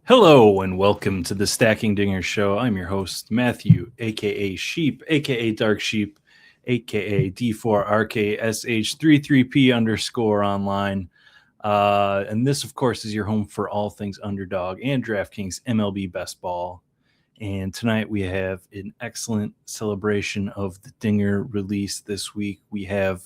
Hello and welcome to the Stacking Dingers Show. I'm your host, Matthew, aka Sheep, aka Dark Sheep, aka D4RKSH33P underscore online. And this, of course, is your home for all things Underdog and DraftKings MLB Best Ball. And tonight we have an excellent celebration of the Dinger release this week. We have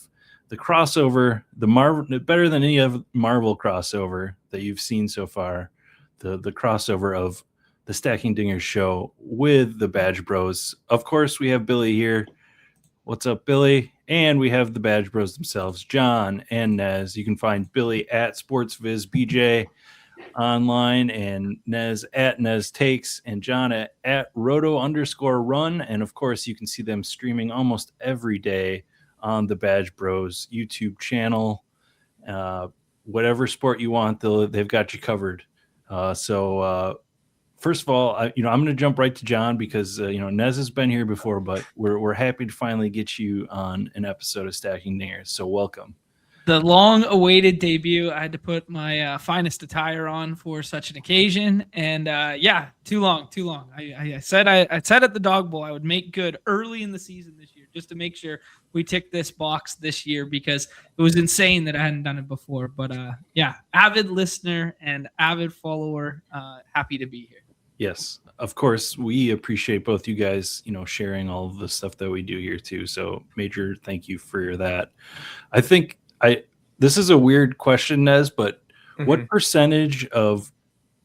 the crossover, the Marvel, better than any of Marvel crossover that you've seen so far. The crossover of the Stacking Dingers show with the Badge Bros. Of course, we have Billy here. What's up, Billy? And we have the Badge Bros themselves, Jon and Nez. You can find Billy at SportsVizBJ online, and Nez at Nez Takes, and Jon at Roto_Run. And of course, you can see them streaming almost every day on the Badge Bros YouTube channel. Whatever sport you want, they've got you covered. So first of all, I'm going to jump right to Jon because Nez has been here before, but we're happy to finally get you on an episode of Stacking Dingers. So welcome. The long-awaited debut. I had to put my finest attire on for such an occasion, and too long. I said at the Dog Bowl I would make good early in the season this year, just to make sure we tick this box this year, because it was insane that I hadn't done it before. But avid listener and avid follower, happy to be here. Yes, of course, we appreciate both you guys, sharing all of the stuff that we do here too. So major thank you for that. I think this is a weird question, Nez, but what percentage of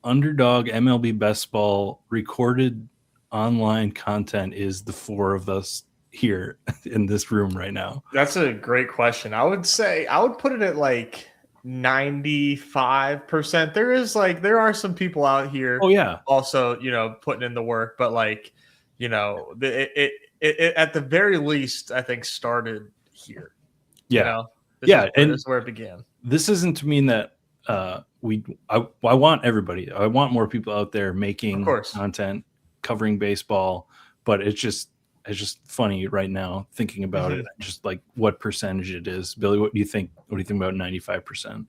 Underdog MLB Best Ball recorded online content is the four of us here in this room right now? That's a great question. I would put it at like 95%. There are some people out here. Oh yeah. Also, putting in the work, but it at the very least, I think started here. Yeah. This is where it began. This isn't to mean that I want everybody. I want more people out there making content covering baseball, but it's just funny right now thinking about it, just like what percentage it is. Billy, what do you think? What do you think about 95%?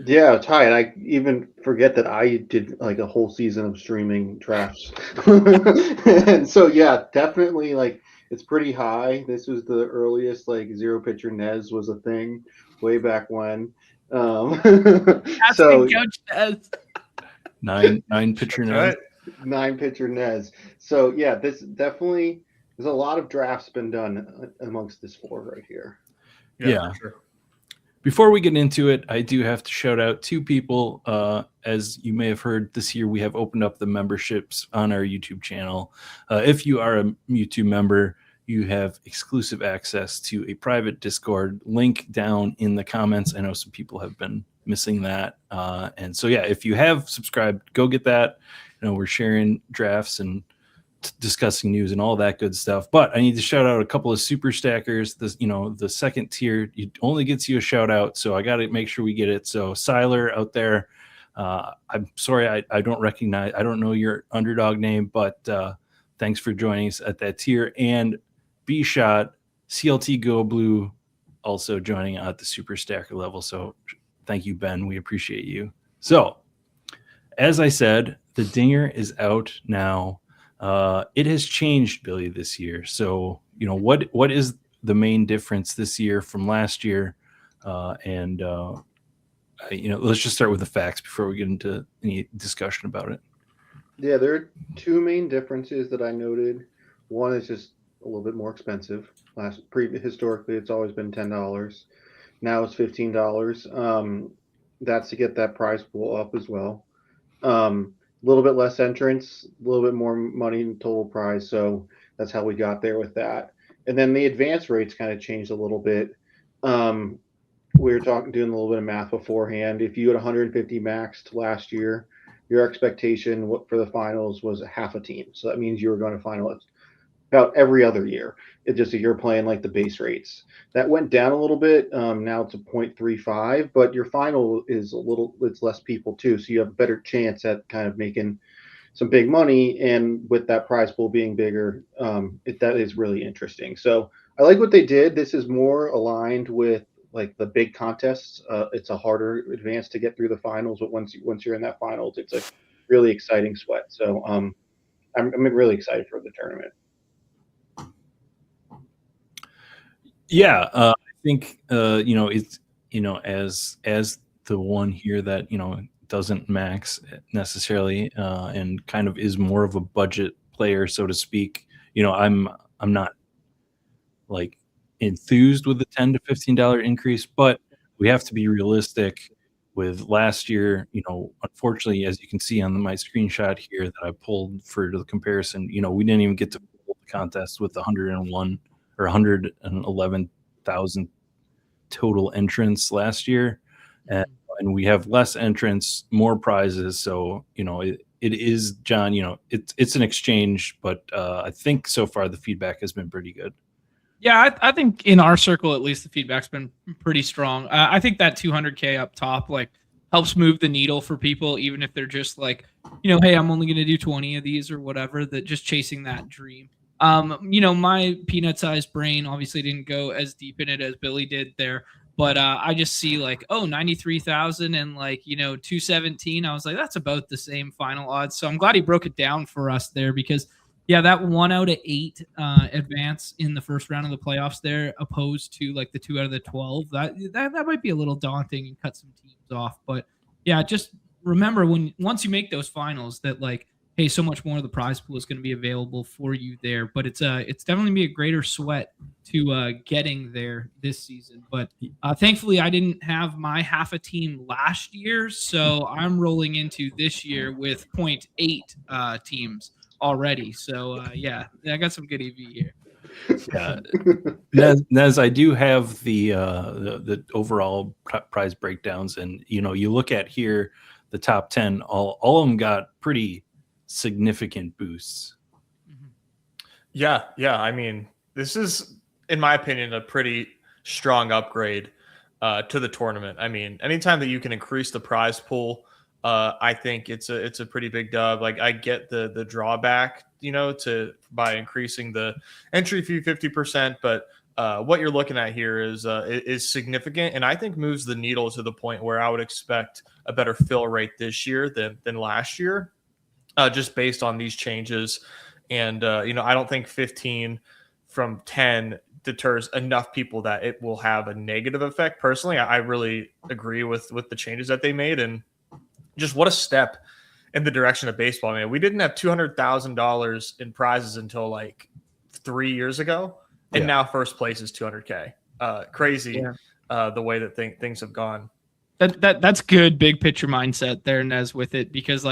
Yeah, it's high, and I even forget that I did like a whole season of streaming drafts. And so yeah, definitely it's pretty high. This was the earliest zero pitcher Nez was a thing way back when. So Coach Nez. nine pitcher Nez. 9 pitcher Nez. So yeah, this definitely there's a lot of drafts been done amongst this four right here. Yeah. Sure. Before we get into it, I do have to shout out two people. As you may have heard, this year we have opened up the memberships on our YouTube channel. If you are a YouTube member, you have exclusive access to a private Discord link down in the comments. I know some people have been missing that. And so, yeah, if you have subscribed, go get that. We're sharing drafts and discussing news and all that good stuff. But I need to shout out a couple of super stackers. The second tier only gets you a shout out, so I got to make sure we get it. So Siler out there, I'm sorry I don't know your Underdog name, but thanks for joining us at that tier. And B Shot CLT Go Blue also joining at the super stacker level. So thank you, Ben. We appreciate you. So as I said, the Dinger is out now. It has changed, Billy, this year. So, what is the main difference this year from last year? Let's just start with the facts before we get into any discussion about it. Yeah, there are two main differences that I noted. One is just a little bit more expensive. Historically, it's always been $10. Now it's $15. That's to get that prize pool up as well. A little bit less entrants, a little bit more money in total prize. So that's how we got there with that. And then the advance rates kind of changed a little bit. We were doing a little bit of math beforehand. If you had 150 maxed last year, your expectation for the finals was half a team. So that means you were going to finals about every other year. It's just that you're playing the base rates. That went down a little bit. Now it's a 0.35, but your final is it's less people too. So you have a better chance at kind of making some big money. And with that prize pool being bigger, that is really interesting. So I like what they did. This is more aligned with the big contests. It's a harder advance to get through the finals, but once you're in that finals, it's really exciting sweat. So I'm really excited for the tournament. Yeah, I think it's as the one here that doesn't max necessarily, and kind of is more of a budget player, so to speak. I'm not like enthused with the $10 to $15 increase, but we have to be realistic. With last year, unfortunately, as you can see on my screenshot here that I pulled for the comparison, we didn't even get to pull the contest with 101 or 111,000 total entrants last year, and we have less entrants, more prizes. So it is, John. It's an exchange, but I think so far the feedback has been pretty good. Yeah, I think in our circle, at least, the feedback's been pretty strong. I think that 200K up top, helps move the needle for people, even if they're just hey, I'm only going to do 20 of these or whatever, that just chasing that dream. My peanut-sized brain obviously didn't go as deep in it as Billy did there, but I just see 93,000 and 217. I was like, that's about the same final odds. So I'm glad he broke it down for us there, because yeah, that 1 out of 8 advance in the first round of the playoffs there, opposed to the 2 out of the 12, that might be a little daunting and cut some teams off. But yeah, just remember once you make those finals that hey, so much more of the prize pool is going to be available for you there. But it's definitely be a greater sweat to getting there this season. But thankfully, I didn't have my half a team last year, so I'm rolling into this year with 0.8 teams already. So yeah, I got some good EV here. Yeah, Nez, I do have the overall prize breakdowns, and you look at here, the top 10, all of them got pretty significant boosts. Yeah. I mean, this is, in my opinion, a pretty strong upgrade to the tournament. I mean, anytime that you can increase the prize pool, I think it's a pretty big dub. I get the drawback, by increasing the entry fee 50%, but what you're looking at here is significant, and I think moves the needle to the point where I would expect a better fill rate this year than last year, just based on these changes. And I don't think 15 from 10 deters enough people that it will have a negative effect. Personally, I really agree with the changes that they made, and just what a step in the direction of baseball, man. We didn't have $200,000 in prizes until 3 years ago, and now first place is 200K. Crazy, the way that things have gone. That's good big picture mindset there, Nez, with it, because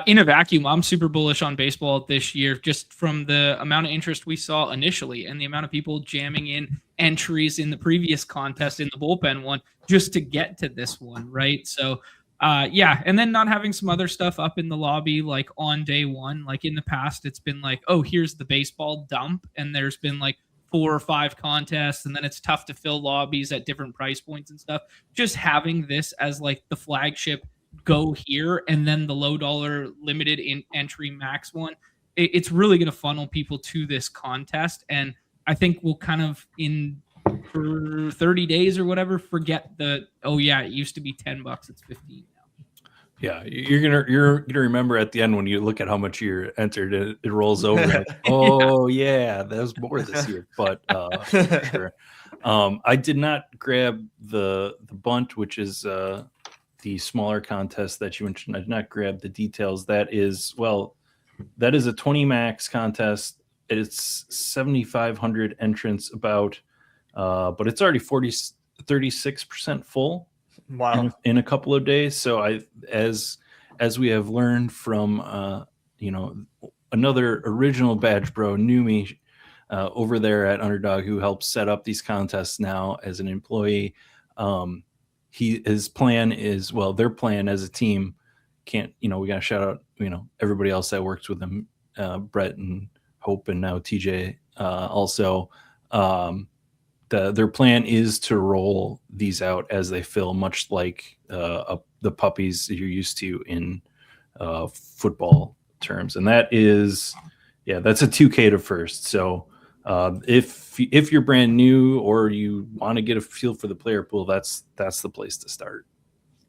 in a vacuum, I'm super bullish on baseball this year, just from the amount of interest we saw initially and the amount of people jamming in entries in the previous contest, in the bullpen one, just to get to this one, right? So and then not having some other stuff up in the lobby on day one. In the past, it's been oh, here's the baseball dump, and there's been 4 or 5 contests, and then it's tough to fill lobbies at different price points and stuff. Just having this as the flagship go here, and then the low dollar limited in entry max one, it's really going to funnel people to this contest. And I think we'll kind of for 30 days or whatever, forget it used to be $10, it's 15 now. Yeah, you're gonna remember at the end when you look at how much you're entered, it rolls over. Yeah, there's more this year. But sure. I did not grab the bunt, which is the smaller contest that you mentioned. I did not grab the details. That is a 20 max contest. It's 7,500 entrants about. But it's already 36% full. Wow. In a couple of days. So as we have learned from another original badge bro, Numi, over there at Underdog, who helps set up these contests now as an employee, his plan is, their plan as a team we gotta shout out everybody else that works with them, Brett and Hope, and now TJ also. Their plan is to roll these out as they fill, much like the puppies you're used to in football terms, and that is, that's a 2K to first. So if you're brand new or you want to get a feel for the player pool, that's the place to start.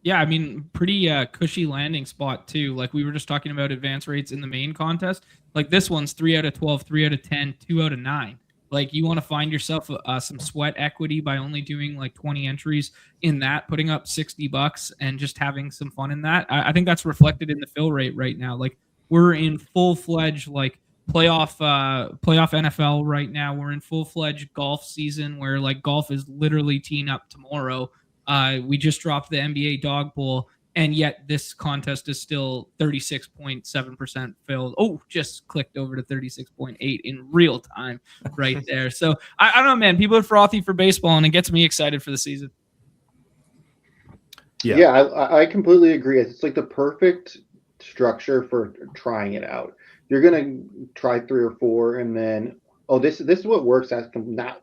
Yeah, I mean, pretty cushy landing spot too. Like we were just talking about advance rates in the main contest. Like this one's 3 out of 12, 3 out of 10, 2 out of 9. Like you want to find yourself some sweat equity by only doing like 20 entries in that, putting up $60 and just having some fun in that. I think that's reflected in the fill rate right now. Like we're in full-fledged like playoff NFL right now. We're in full-fledged golf season where like golf is literally teeing up tomorrow. We just dropped the NBA Dog Bowl, and yet this contest is still 36.7% filled. Oh, just clicked over to 36.8 in real time right there. So I don't know, man. People are frothy for baseball, and it gets me excited for the season. Yeah, I completely agree. It's like the perfect structure for trying it out. You're gonna try 3 or 4, and then this is what works. That's not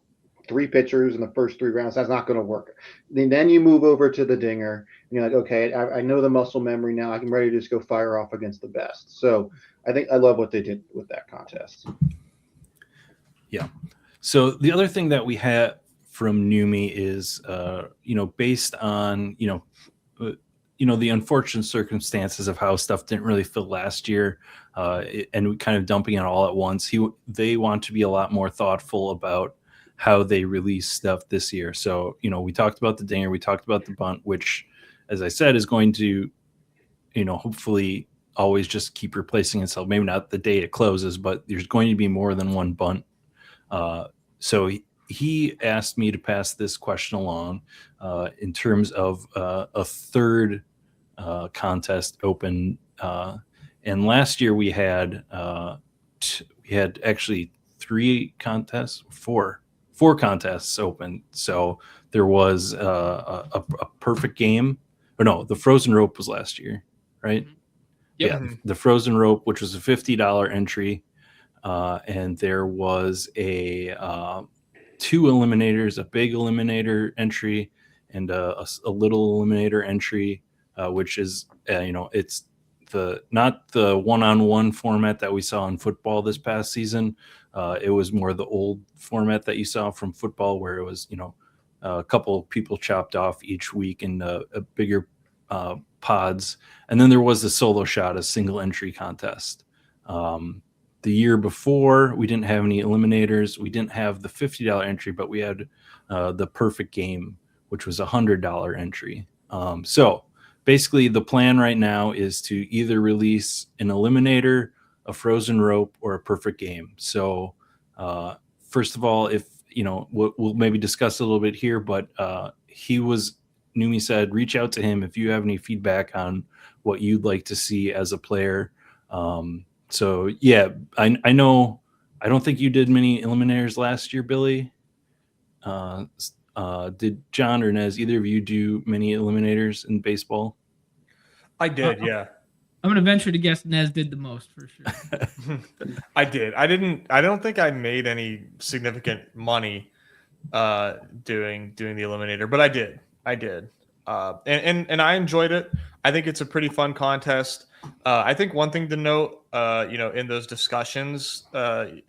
3 pitchers in the first 3 rounds. That's not going to work. Then you move over to the dinger, and you're like, okay, I know the muscle memory now. I'm ready to just go fire off against the best. So I think I love what they did with that contest. Yeah. So the other thing that we had from Numi is, based on, the unfortunate circumstances of how stuff didn't really fill last year, and kind of dumping it all at once. They want to be a lot more thoughtful about how they release stuff this year. So, we talked about the dinger, we talked about the bunt, which, as I said, is going to, hopefully always just keep replacing itself. Maybe not the day it closes, but there's going to be more than one bunt. So he asked me to pass this question along in terms of a third contest open. And last year we had actually 4 contests open. So there was a perfect game. Or no, the frozen rope was last year, right? Mm-hmm. Yep. Yeah, the frozen rope, which was a $50 entry. And there was a 2 eliminators, a big eliminator entry and a little eliminator entry, which is, it's not the one-on-one format that we saw in football this past season. It was more the old format that you saw from football where it was, a couple of people chopped off each week in a bigger pods. And then there was the solo shot, a single entry contest. The year before, we didn't have any eliminators. We didn't have the $50 entry, but we had the perfect game, which was a $100 entry. So basically, the plan right now is to either release an eliminator, a frozen rope, or a perfect game. So first of all, if we'll maybe discuss a little bit here, but Numi said, reach out to him if you have any feedback on what you'd like to see as a player. So yeah, I know. I don't think you did many eliminators last year, Billy. Did Jon or Nez, either of you do many eliminators in baseball? I did, yeah. I'm gonna venture to guess Nez did the most for sure. I did. I don't think I made any significant money doing the eliminator, but I did. And I enjoyed it. I think it's a pretty fun contest. I think one thing to note, in those discussions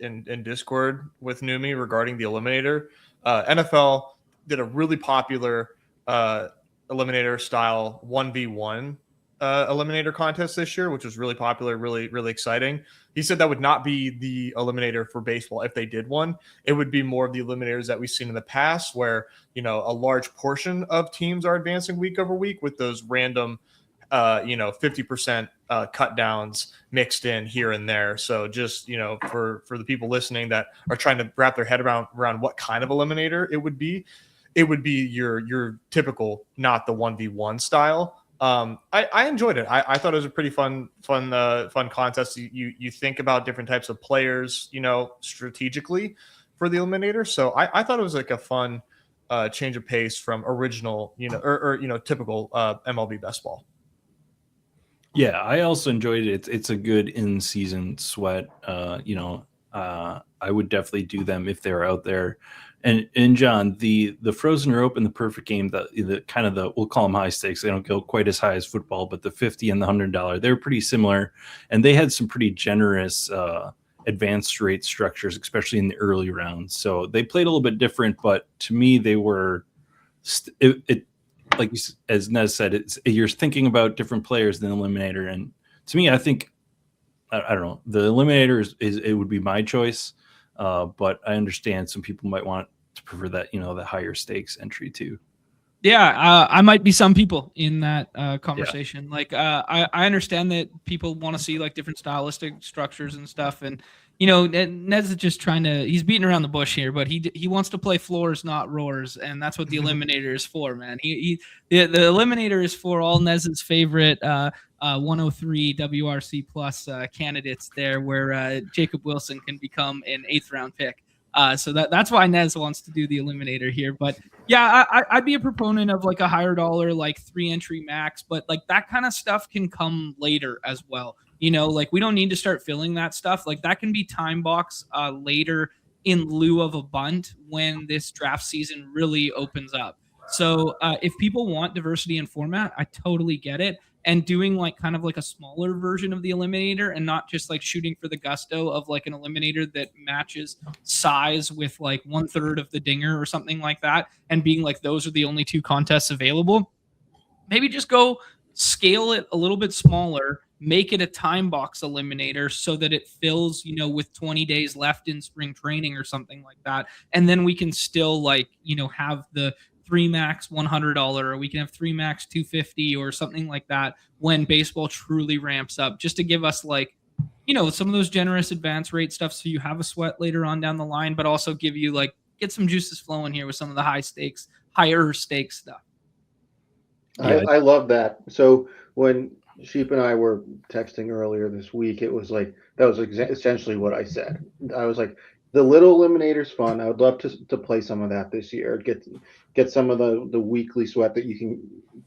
in Discord with Numi regarding the eliminator, NFL did a really popular eliminator style 1v1 eliminator contest this year, which was really popular, really, really exciting. He said that would not be the eliminator for baseball if they did one. It would be more of the eliminators that we've seen in the past where, a large portion of teams are advancing week over week with those random 50% cut downs mixed in here and there. So just, for the people listening that are trying to wrap their head around what kind of eliminator it would be your typical, not the 1v1 style. I enjoyed it. I thought it was a pretty fun contest. You think about different types of players, strategically for the eliminator. So I thought it was like a fun change of pace from original, typical MLB Best Ball. Yeah, I also enjoyed it. It's a good in-season sweat. I would definitely do them if they're out there. And Jon, the frozen rope and the perfect game, the kind of we'll call them high stakes. They don't go quite as high as football, but the $50 and the $100, they're pretty similar, and they had some pretty generous advanced rate structures, especially in the early rounds. So they played a little bit different, but to me, they were like as Nez said, you're thinking about different players than Eliminator. And to me, I think, I don't know, the Eliminator it would be my choice. But I understand some people might want to prefer that, the higher stakes entry too. Yeah, I might be some people in that conversation. Yeah. Like, I understand that people want to see like different stylistic structures and stuff, and Nez is just he's beating around the bush here, but he wants to play floors, not roars, and that's what the Eliminator is for, man. The Eliminator is for all Nez's favorite 103 WRC plus candidates there, where Jacob Wilson can become an 8th round pick. So that's why Nez wants to do the Eliminator here. But yeah, I'd be a proponent of like a higher dollar, like 3 entry max, but like that kind of stuff can come later as well. Like we don't need to start filling that stuff. Like that can be time box later in lieu of a bunt when this draft season really opens up. So if people want diversity in format, I totally get it. And doing like kind of like a smaller version of the Eliminator and not just like shooting for the gusto of like an Eliminator that matches size with like 1/3 of the dinger or something like that, and being like those are the only 2 contests available. Maybe just go scale it a little bit smaller, make it a time box Eliminator so that it fills, with 20 days left in spring training or something like that. And then we can still like, have the 3 max $100, or we can have 3 max $250 or something like that when baseball truly ramps up, just to give us like, some of those generous advance rate stuff so you have a sweat later on down the line, but also give you like, get some juices flowing here with some of the higher stakes stuff. Yeah. I love that. So when Sheep and I were texting earlier this week, it was like, that was essentially what I said. I was like, the little Eliminator's fun. I would love to play some of that this year. Get some of the weekly sweat that you can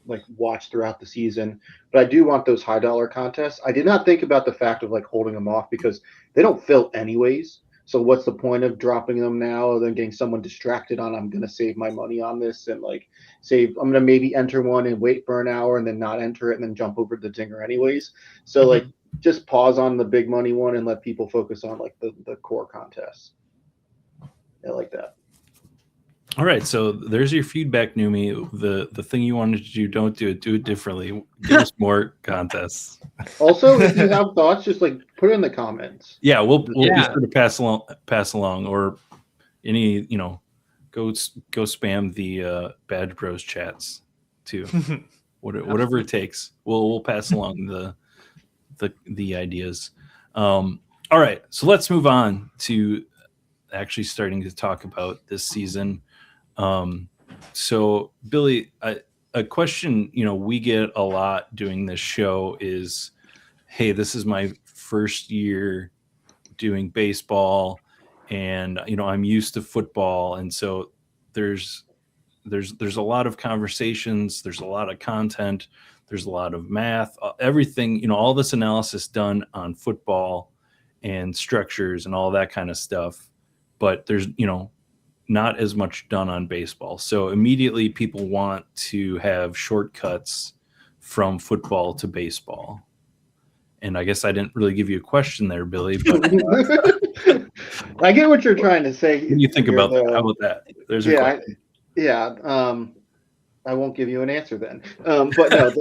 like watch throughout the season. But I do want those high dollar contests. I did not think about the fact of like holding them off because they don't fill anyways. So what's the point of dropping them now and then getting someone distracted on I'm going to save my money on this and like I'm going to maybe enter one and wait for an hour and then not enter it and then jump over the dinger anyways. So like just pause on the big money one and let people focus on like the core contests. I like that. All right, so there's your feedback, Numi. The thing you wanted to do, don't do it. Do it differently. Give us more contests. Also, if you have thoughts, just like put it in the comments. Yeah, we'll be sure to pass along, or any go spam the Badge Bros chats too. Whatever it takes, we'll pass along the ideas. All right, so let's move on to actually starting to talk about this season. So Billy, a question we get a lot doing this show is, hey, this is my first year doing baseball, and I'm used to football, and so there's a lot of conversations, there's a lot of content, there's a lot of math, everything, all this analysis done on football and structures and all that kind of stuff, but there's not as much done on baseball. So immediately people want to have shortcuts from football to baseball. And I guess I didn't really give you a question there, Billy, but I get what you're trying to say. What do you think about that? How about that? There's a question. I won't give you an answer then. But no,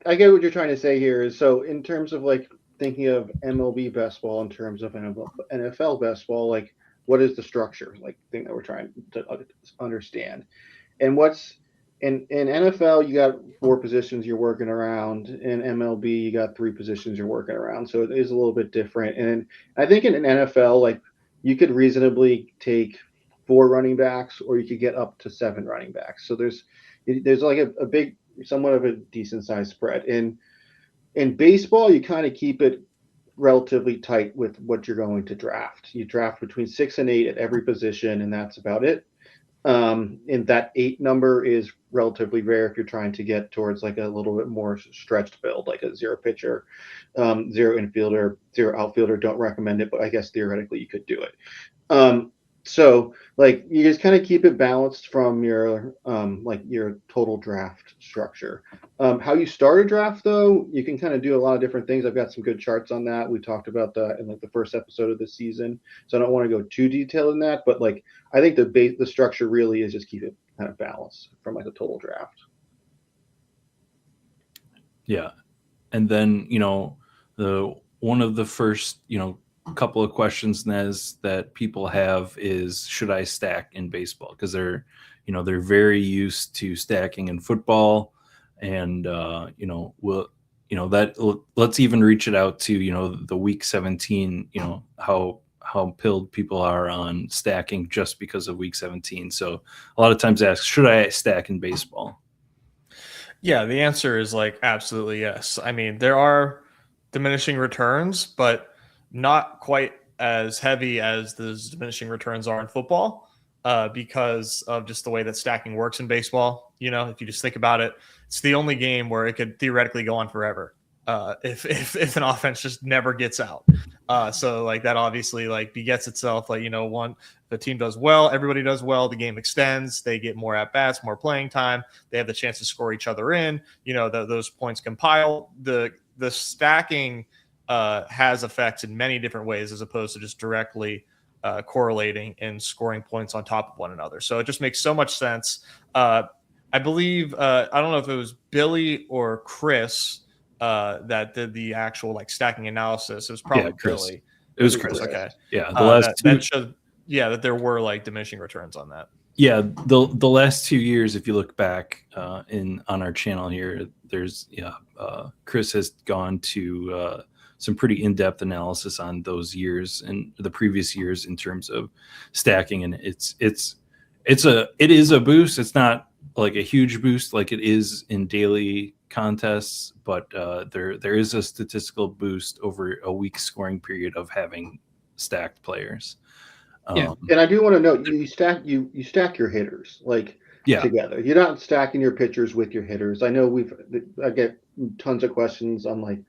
I get what you're trying to say here is, so in terms of like thinking of MLB Best Ball in terms of NFL Best Ball, like what is the structure, like thing that we're trying to understand? And what's in NFL, you got 4 positions you're working around. In MLB, you got 3 positions you're working around. So it is a little bit different. And I think in an NFL, like you could reasonably take 4 running backs, or you could get up to 7 running backs. So there's like a big, somewhat of a decent sized spread. In baseball, you kind of keep it relatively tight with what you're going to draft. You draft between 6 and 8 at every position, and that's about it. And that 8 number is relatively rare if you're trying to get towards like a little bit more stretched build, like a 0 pitcher, 0 infielder, 0 outfielder. Don't recommend it, but I guess theoretically you could do it. So like you just kind of keep it balanced from your like your total draft structure. How you start a draft though, you can kind of do a lot of different things. I've got some good charts on that. We talked about that in like the first episode of this season. So I don't want to go too detailed in that, but like I think the structure really is just keep it kind of balanced from like a total draft. Yeah. And then, the one of the first, couple of questions, Nez, that people have is, should I stack in baseball? Because they're very used to stacking in football, and let's even reach it out to the week 17. How pilled people are on stacking just because of week 17. So a lot of times ask, should I stack in baseball? Yeah, the answer is like absolutely yes. I mean, there are diminishing returns, but not quite as heavy as those diminishing returns are in football, because of just the way that stacking works in baseball. If you just think about it, it's the only game where it could theoretically go on forever, if an offense just never gets out. So like that obviously like begets itself. Like one, the team does well, everybody does well, the game extends, they get more at bats, more playing time, they have the chance to score each other in. Those points compile. The stacking has effects in many different ways as opposed to just directly correlating and scoring points on top of one another. So it just makes so much sense. I believe I don't know if it was Billy or Chris that did the actual like stacking analysis. It was probably Billy. It was Chris. Okay. Yeah, the last that showed that there were like diminishing returns on that. Yeah, the last 2 years, if you look back on our channel here, there's Chris has gone to some pretty in-depth analysis on those years and the previous years in terms of stacking, and it is a boost. It's not like a huge boost like it is in daily contests, but there is a statistical boost over a week scoring period of having stacked players. Yeah. And I do want to note, you stack your hitters together. You're not stacking your pitchers with your hitters. I know I get tons of questions on like,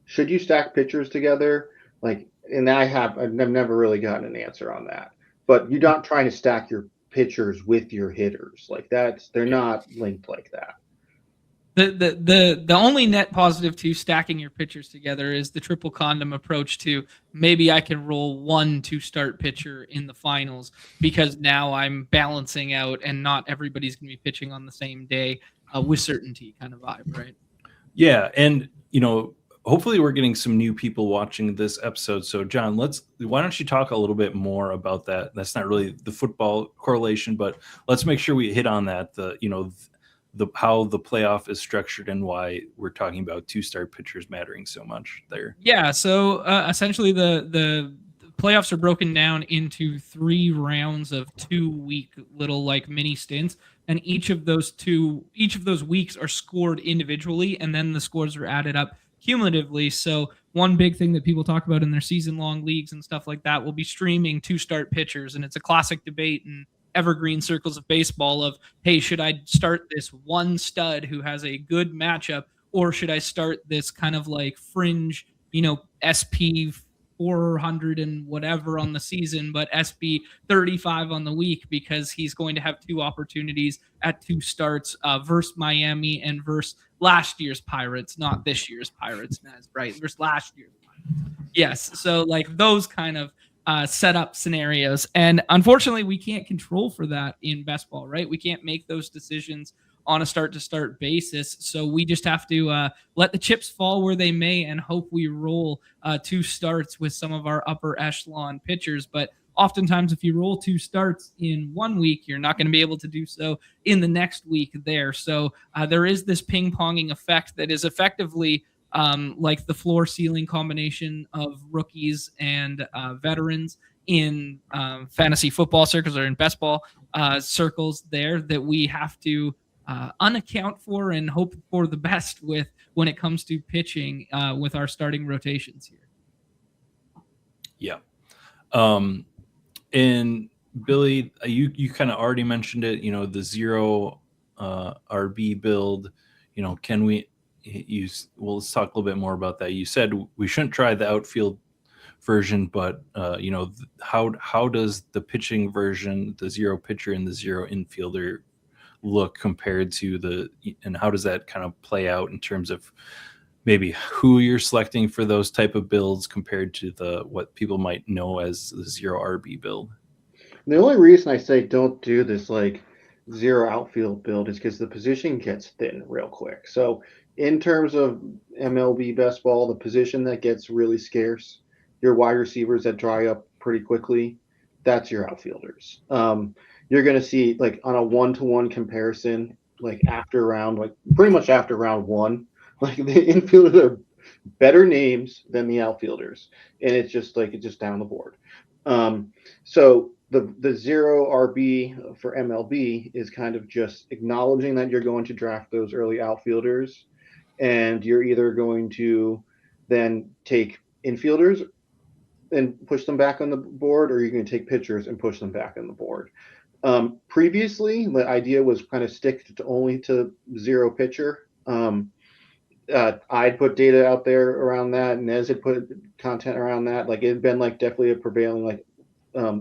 should you stack pitchers together? And I've never really gotten an answer on that. But you're not trying to stack your pitchers with your hitters. They're not linked like that. The only net positive to stacking your pitchers together is the triple condom approach to maybe I can roll 1 2-start pitcher in the finals because now I'm balancing out and not everybody's going to be pitching on the same day with certainty kind of vibe, right? Yeah, and hopefully we're getting some new people watching this episode. So John, why don't you talk a little bit more about that? That's not really the football correlation, but let's make sure we hit on that. How the playoff is structured and why we're talking about 2-start pitchers mattering so much there. Yeah, so essentially the playoffs are broken down into 3 rounds of 2-week little like mini stints, and each of those weeks are scored individually, and then the scores are added up cumulatively. So one big thing that people talk about in their season-long leagues and stuff like that will be streaming 2-start pitchers, and it's a classic debate in evergreen circles of baseball of, hey, should I start this one stud who has a good matchup, or should I start this kind of like fringe, SP 400 and whatever on the season, but SB 35 on the week because he's going to have 2 opportunities at 2 starts versus Miami and versus last year's Pirates, not this year's Pirates, Nez, right? Versus last year's Pirates. Yes. So like those kind of set up scenarios. And unfortunately, we can't control for that in best ball, right? We can't make those decisions on a start-to-start basis. So we just have to let the chips fall where they may and hope we roll 2 starts with some of our upper echelon pitchers. But oftentimes, if you roll 2 starts in 1 week, you're not going to be able to do so in the next week there. So there is this ping-ponging effect that is effectively like the floor-ceiling combination of rookies and veterans in fantasy football circles or in best ball circles there that we have to unaccount for and hope for the best with when it comes to pitching with our starting rotations here. Yeah. And Billy, you kind of already mentioned it, the 0 RB build, let's talk a little bit more about that. You said we shouldn't try the outfield version, but how does the pitching version, the 0 pitcher and the 0 infielder, look compared to and how does that kind of play out in terms of maybe who you're selecting for those type of builds compared to what people might know as the 0 RB build? The only reason I say don't do this 0 outfield build is because the position gets thin real quick. So in terms of MLB Best Ball, the position that gets really scarce, your wide receivers that dry up pretty quickly, that's your outfielders. You're going to see like on a 1-to-1 comparison, like pretty much after round one, like the infielders are better names than the outfielders, and it's just down the board. So the zero RB for MLB is kind of just acknowledging that you're going to draft those early outfielders, and you're either going to then take infielders and push them back on the board, or you're going to take pitchers and push them back on the board. Previously, the idea was kind of stick only to zero pitcher. I'd put data out there around that. Nez had put content around that. Like it had been like definitely a prevailing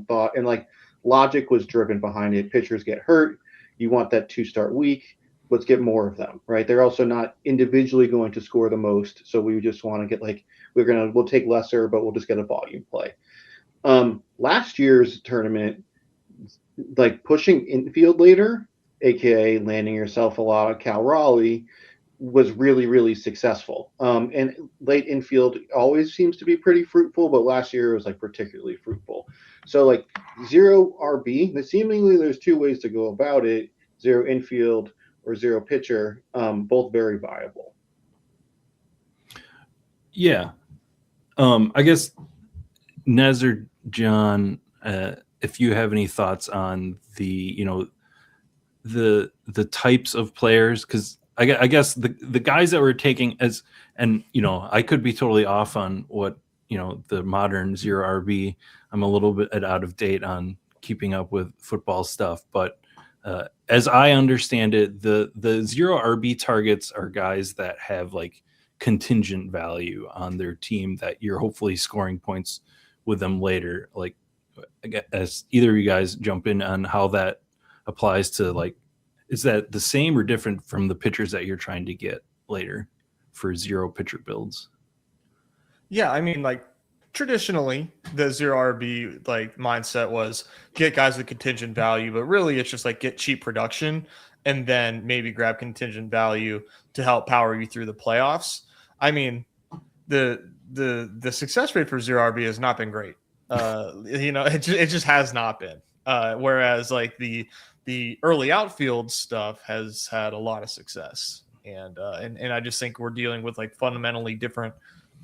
thought, and like logic was driven behind it. Pitchers get hurt. You want that to start weak. Let's get more of them, right? They're also not individually going to score the most, so we just want to get we'll take lesser, but we'll just get a volume play. Last year's tournament, like pushing infield later, aka landing yourself a lot of Cal Raleigh, was really, really successful. And late infield always seems to be pretty fruitful, but last year it was like particularly fruitful. So like zero RB, seemingly there's two ways to go about it: zero infield or zero pitcher, both very viable. Yeah. I guess Nez or John, if you have any thoughts on the types of players, because I guess the guys that we're taking I could be totally off on what, the modern zero RB. I'm a little bit out of date on keeping up with football stuff, but as I understand it, the zero RB targets are guys that have like contingent value on their team that you're hopefully scoring points with them later. Like, as either of you guys jump in on how that applies to, like, is that the same or different from the pitchers that you're trying to get later for zero pitcher builds? Yeah, I mean, like traditionally the zero RB like mindset was get guys with contingent value, but really it's just like get cheap production and then maybe grab contingent value to help power you through the playoffs. I mean, the success rate for zero RB has not been great. It just has not been. Whereas like the early outfield stuff has had a lot of success, and I just think we're dealing with like fundamentally different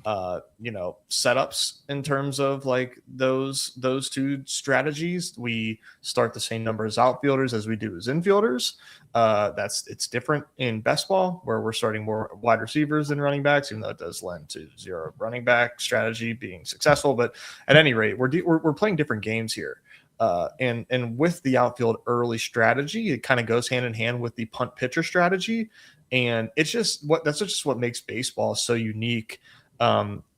setups in terms of like those two strategies. We start the same number as outfielders as we do as infielders. It's different in best ball, where we're starting more wide receivers than running backs, even though it does lend to zero running back strategy being successful. But at any rate, we're playing different games here. And with the outfield early strategy, it kind of goes hand in hand with the punt pitcher strategy. And that's just what makes baseball so unique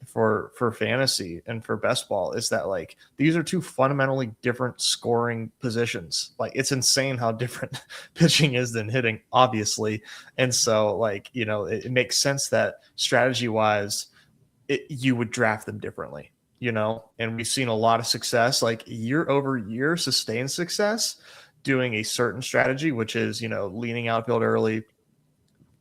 for fantasy and for best ball, is that like these are two fundamentally different scoring positions. Like it's insane how different pitching is than hitting, obviously. And so like, it makes sense that strategy wise, you would draft them differently. And we've seen a lot of success, like year over year, sustained success doing a certain strategy, which is, leaning outfield early,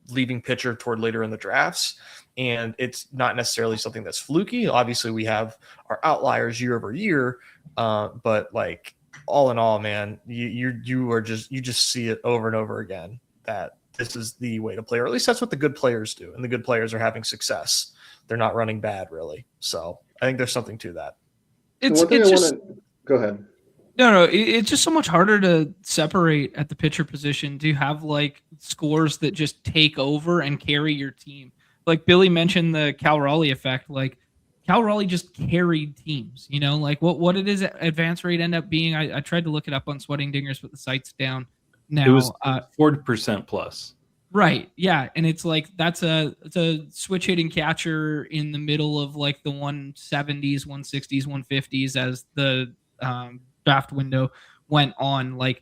leaving pitcher toward later in the drafts. And it's not necessarily something that's fluky. Obviously we have our outliers year over year. But like all in all, man, you just see it over and over again that this is the way to play, or at least that's what the good players do. And the good players are having success. They're not running bad, really. So I think there's something to that. Go ahead. No, it's just so much harder to separate at the pitcher position. Do you have like scores that just take over and carry your team? Like Billy mentioned the Cal Raleigh effect. Like Cal Raleigh just carried teams, like what did his advance rate end up being? I tried to look it up on Sweating Dingers, but the site's down now. It was 40% plus. Right. Yeah. And it's like, it's a switch hitting catcher in the middle of like the 170s, 160s, 150s as the draft window went on. Like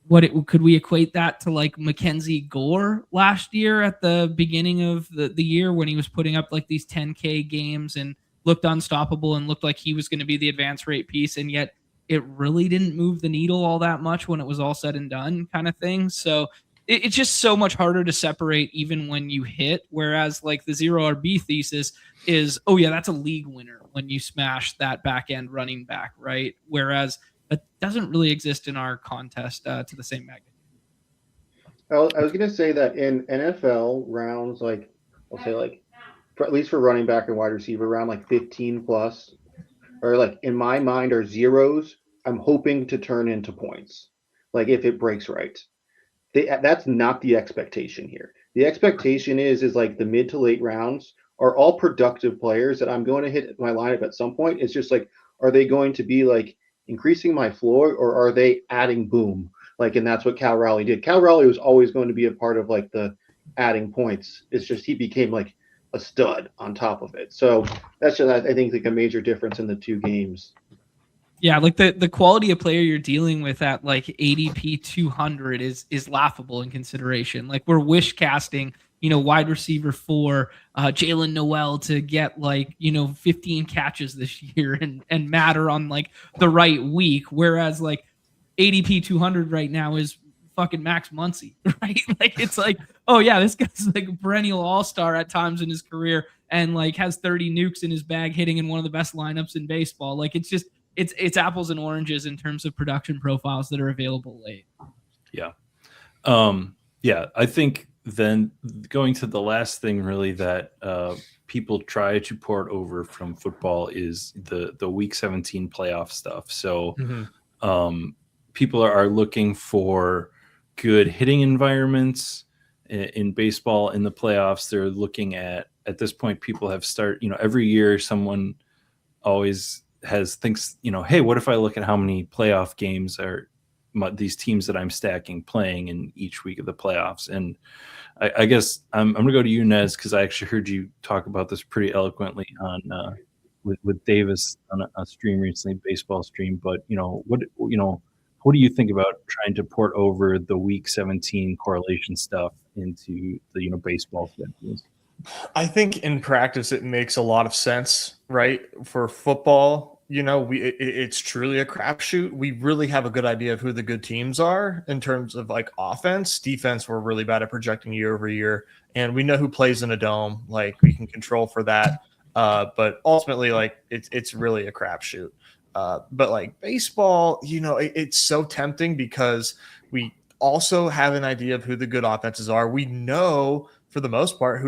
could we equate that to like Mackenzie Gore last year at the beginning of the year when he was putting up like these 10K games and looked unstoppable and looked like he was going to be the advance rate piece. And yet it really didn't move the needle all that much when it was all said and done kind of thing. So it's just so much harder to separate even when you hit. Whereas like the zero RB thesis is, oh yeah, that's a league winner when you smash that back end running back, right? Whereas that doesn't really exist in our contest to the same magnitude. I was gonna say that in NFL rounds, like I'll say like at least for running back and wide receiver, around like 15 plus, or like in my mind are zeros. I'm hoping to turn into points, like if it breaks right. That's not the expectation here. The expectation is like the mid to late rounds are all productive players that I'm going to hit my lineup at some point. It's just like, are they going to be like increasing my floor, or are they adding boom? Like, and that's what Cal Raleigh did. Cal Raleigh was always going to be a part of like the adding points. It's just he became like a stud on top of it. So that's just, I think, like a major difference in the two games. Yeah, like the quality of player you're dealing with at like ADP 200 is laughable in consideration. Like we're wish casting, wide receiver 4, Jalen Noel to get like 15 catches this year and matter on like the right week, whereas like ADP 200 right now is fucking Max Muncy, right? Like it's like, oh yeah, this guy's like a perennial all-star at times in his career and like has 30 nukes in his bag, hitting in one of the best lineups in baseball. Like it's just it's apples and oranges in terms of production profiles that are available late. Yeah. Yeah, I think then going to the last thing really that people try to port over from football is the week 17 playoff stuff. So people are looking for good hitting environments in baseball in the playoffs. They're looking at this point, people have every year someone always thinks, hey, what if I look at how many playoff games are these teams that I'm stacking playing in each week of the playoffs? And I guess I'm going to go to you, Nez, because I actually heard you talk about this pretty eloquently on with Davis on a stream recently, baseball stream. But what do you think about trying to port over the week 17 correlation stuff into the baseball schedules? I think in practice it makes a lot of sense, right? For football, it's truly a crapshoot. We really have a good idea of who the good teams are in terms of like offense. Defense, we're really bad at projecting year over year, and we know who plays in a dome. Like we can control for that, but ultimately, like it's really a crapshoot. But like baseball, it's so tempting because we also have an idea of who the good offenses are. We know for the most part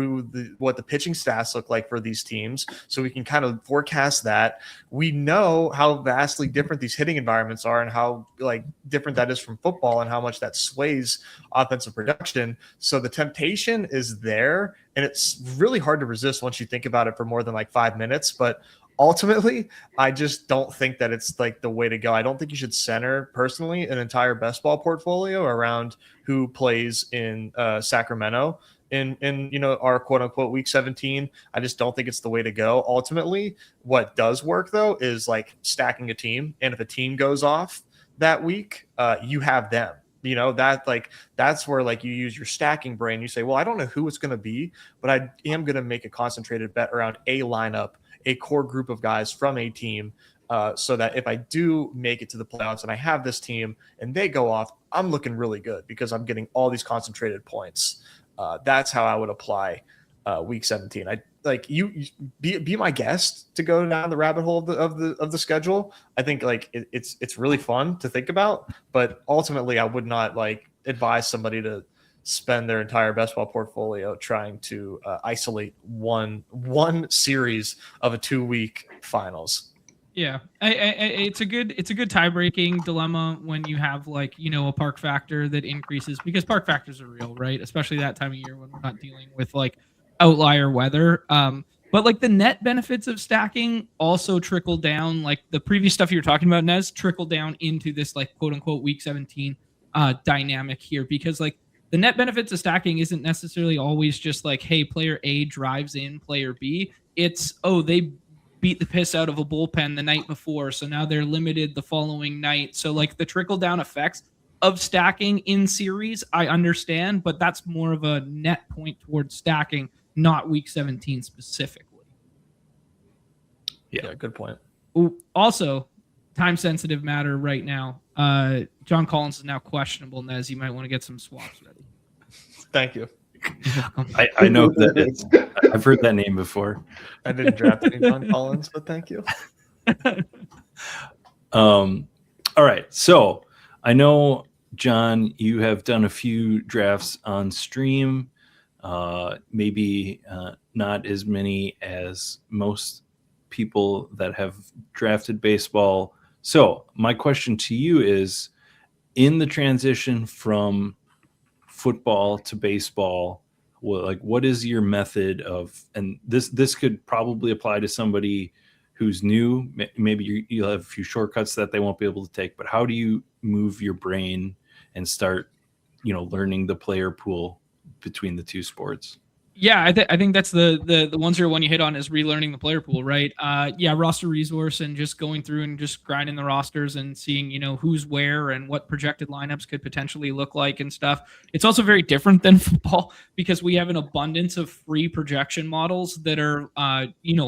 what the pitching stats look like for these teams, so we can kind of forecast that. We know how vastly different these hitting environments are and how like different that is from football and how much that sways offensive production. So the temptation is there, and it's really hard to resist once you think about it for more than like 5 minutes. But ultimately, I just don't think that it's like the way to go. I don't think you should center, personally, an entire best ball portfolio around who plays in Sacramento in our quote unquote week 17. I just don't think it's the way to go. Ultimately, what does work though is like stacking a team, and if a team goes off that week, you have them. That's where like you use your stacking brain. You say, well, I don't know who it's going to be, but I am going to make a concentrated bet around a lineup, a core group of guys from a team, so that if I do make it to the playoffs and I have this team and they go off, I'm looking really good because I'm getting all these concentrated points. That's how I would apply week 17. I like you be my guest to go down the rabbit hole of the schedule. I think like it's really fun to think about, but ultimately I would not like advise somebody to spend their entire best ball portfolio trying to isolate one series of a 2-week finals. Yeah, it's a good tie-breaking dilemma when you have like a park factor that increases, because park factors are real, right? Especially that time of year when we're not dealing with like outlier weather. But like the net benefits of stacking also trickle down, like the previous stuff you were talking about, Nez, trickle down into this like quote unquote week 17 dynamic here, because like the net benefits of stacking isn't necessarily always just like, hey, player A drives in player B. It's, oh, they beat the piss out of a bullpen the night before, so now they're limited the following night. So like the trickle down effects of stacking in series, I understand, but that's more of a net point towards stacking, not week 17 specifically. Yeah, good point. Ooh, also, time sensitive matter right now. John Collins is now questionable, Nez. You might want to get some swaps ready. Thank you. I know who that is. I've heard that name before. I didn't draft any John Collins, but thank you. All right. So I know, John, you have done a few drafts on stream. Maybe not as many as most people that have drafted baseball. So my question to you is, in the transition from football to baseball, what is your method of, and this could probably apply to somebody who's new, maybe you'll have a few shortcuts that they won't be able to take, but how do you move your brain and start, learning the player pool between the two sports? Yeah, I think that's the 101 you hit on is relearning the player pool, right? Roster resource and just going through and just grinding the rosters and seeing, who's where and what projected lineups could potentially look like and stuff. It's also very different than football because we have an abundance of free projection models that are,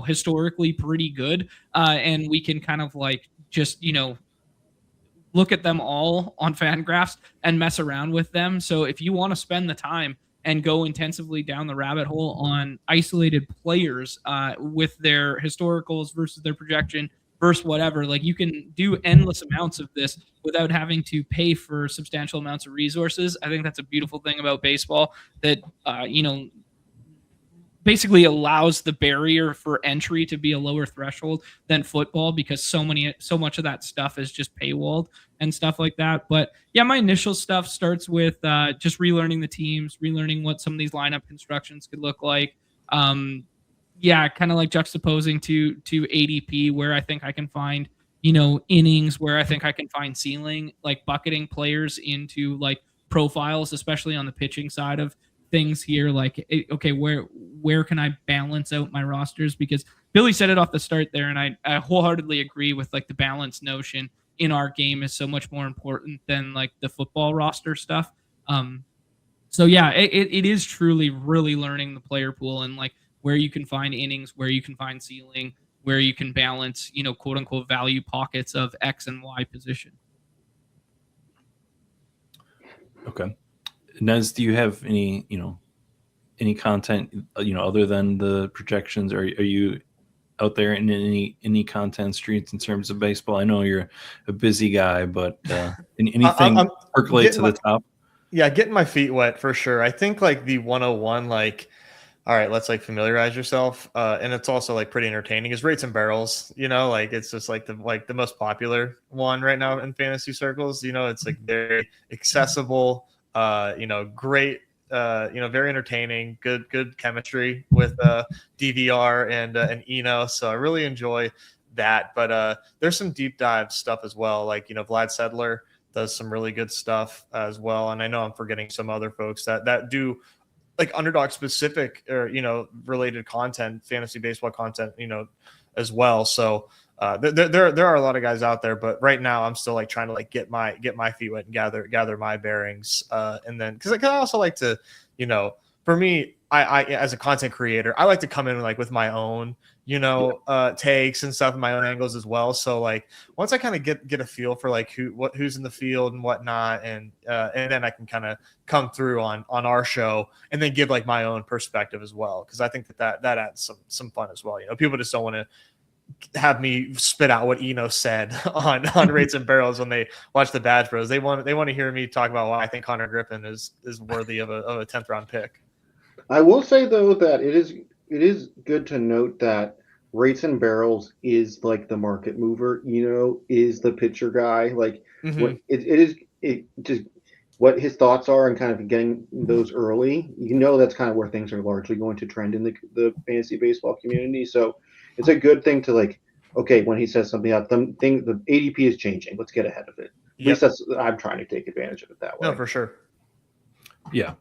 historically pretty good. And we can kind of like just, look at them all on Fangraphs and mess around with them. So if you want to spend the time and go intensively down the rabbit hole on isolated players with their historicals versus their projection versus whatever, like you can do endless amounts of this without having to pay for substantial amounts of resources. I think that's a beautiful thing about baseball that, basically allows the barrier for entry to be a lower threshold than football because so much of that stuff is just paywalled and stuff like that. But yeah, my initial stuff starts with just relearning the teams, relearning what some of these lineup constructions could look like. Kind of like juxtaposing to ADP where I think I can find, innings, where I think I can find ceiling, like bucketing players into like profiles, especially on the pitching side of things here. Like, okay, where can I balance out my rosters? Because Billy said it off the start there, and I wholeheartedly agree with like the balance notion in our game is so much more important than like the football roster stuff. So yeah, it is truly really learning the player pool and like where you can find innings, where you can find ceiling, where you can balance, quote unquote value pockets of X and Y position. Okay. Nez, do you have any content, other than the projections? Are you out there in any content streets in terms of baseball? I know you're a busy guy, but anything percolate to the top? Yeah, getting my feet wet for sure. I think like the 101, like, all right, let's like familiarize yourself. And it's also like pretty entertaining is rates and barrels, like it's just like the most popular one right now in fantasy circles. It's like very accessible, great, very entertaining, good chemistry with DVR and Eno. So I really enjoy that. But there's some deep dive stuff as well. Like, Vlad Sedler does some really good stuff as well. And I know I'm forgetting some other folks that do like Underdog specific or, related content, fantasy baseball content, as well. So there are a lot of guys out there, but right now I'm still like trying to like get my feet wet and gather my bearings. And then, cause I also like to, for me, I as a content creator, I like to come in like with my own, takes and stuff, and my own angles as well. So like once I kind of get a feel for like who's in the field and whatnot, and then I can kind of come through on our show and then give like my own perspective as well, because I think that adds some fun as well. People just don't want to have me spit out what Eno said on rates and barrels when they watch the Badge Bros. They want to hear me talk about why I think Connor Griffin is worthy of a 10th round pick. I will say though that it is good to note that rates and barrels is like the market mover. Is the pitcher guy. Like what it just what his thoughts are and kind of getting those early. That's kind of where things are largely going to trend in the fantasy baseball community. So it's a good thing to like. Okay, when he says something out, the ADP is changing. Let's get ahead of it. At least I'm trying to take advantage of it that way. No, for sure. Yeah.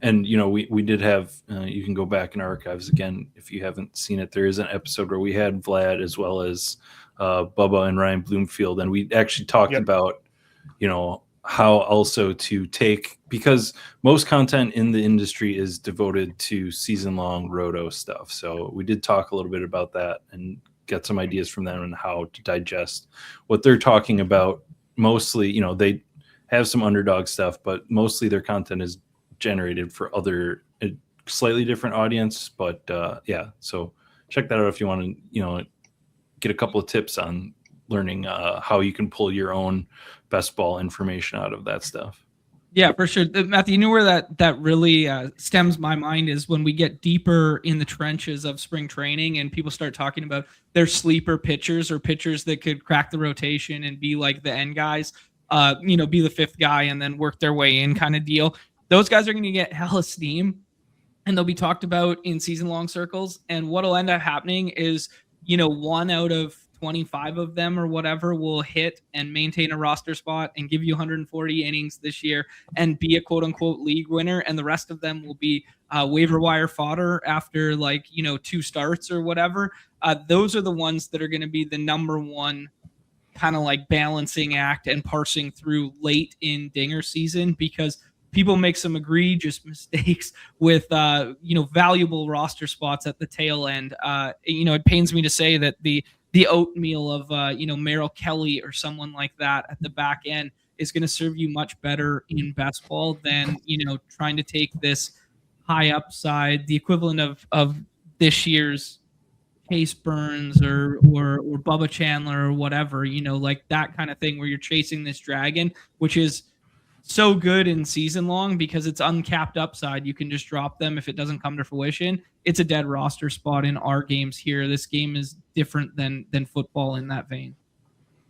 And, we did have, you can go back in our archives again if you haven't seen it. There is an episode where we had Vlad as well as Bubba and Ryan Bloomfield. And we actually talked about, how also to take, because most content in the industry is devoted to season-long roto stuff. So we did talk a little bit about that and get some ideas from them and how to digest what they're talking about. Mostly, they have some Underdog stuff, but mostly their content is generated for a slightly different audience, but yeah, so check that out if you want to, get a couple of tips on learning how you can pull your own best ball information out of that stuff. Yeah, for sure. Matthew, you know where that really stems my mind is when we get deeper in the trenches of spring training and people start talking about their sleeper pitchers or pitchers that could crack the rotation and be like the end guys, be the fifth guy and then work their way in kind of deal. Those guys are going to get hella steam and they'll be talked about in season-long circles. And what'll end up happening is, 1 out of 25 of them or whatever will hit and maintain a roster spot and give you 140 innings this year and be a quote-unquote league winner. And the rest of them will be waiver wire fodder after 2 starts or whatever. Those are the ones that are going to be the number one kind of like balancing act and parsing through late in dinger season, because people make some egregious mistakes with, valuable roster spots at the tail end. It pains me to say that the oatmeal of, Merrill Kelly or someone like that at the back end is going to serve you much better in best ball than, trying to take this high upside, the equivalent of this year's Chase Burns or Bubba Chandler or whatever, like that kind of thing where you're chasing this dragon, which is so good in season long because it's uncapped upside. You can just drop them if it doesn't come to fruition. It's a dead roster spot in our games here. This game is different than football in that vein.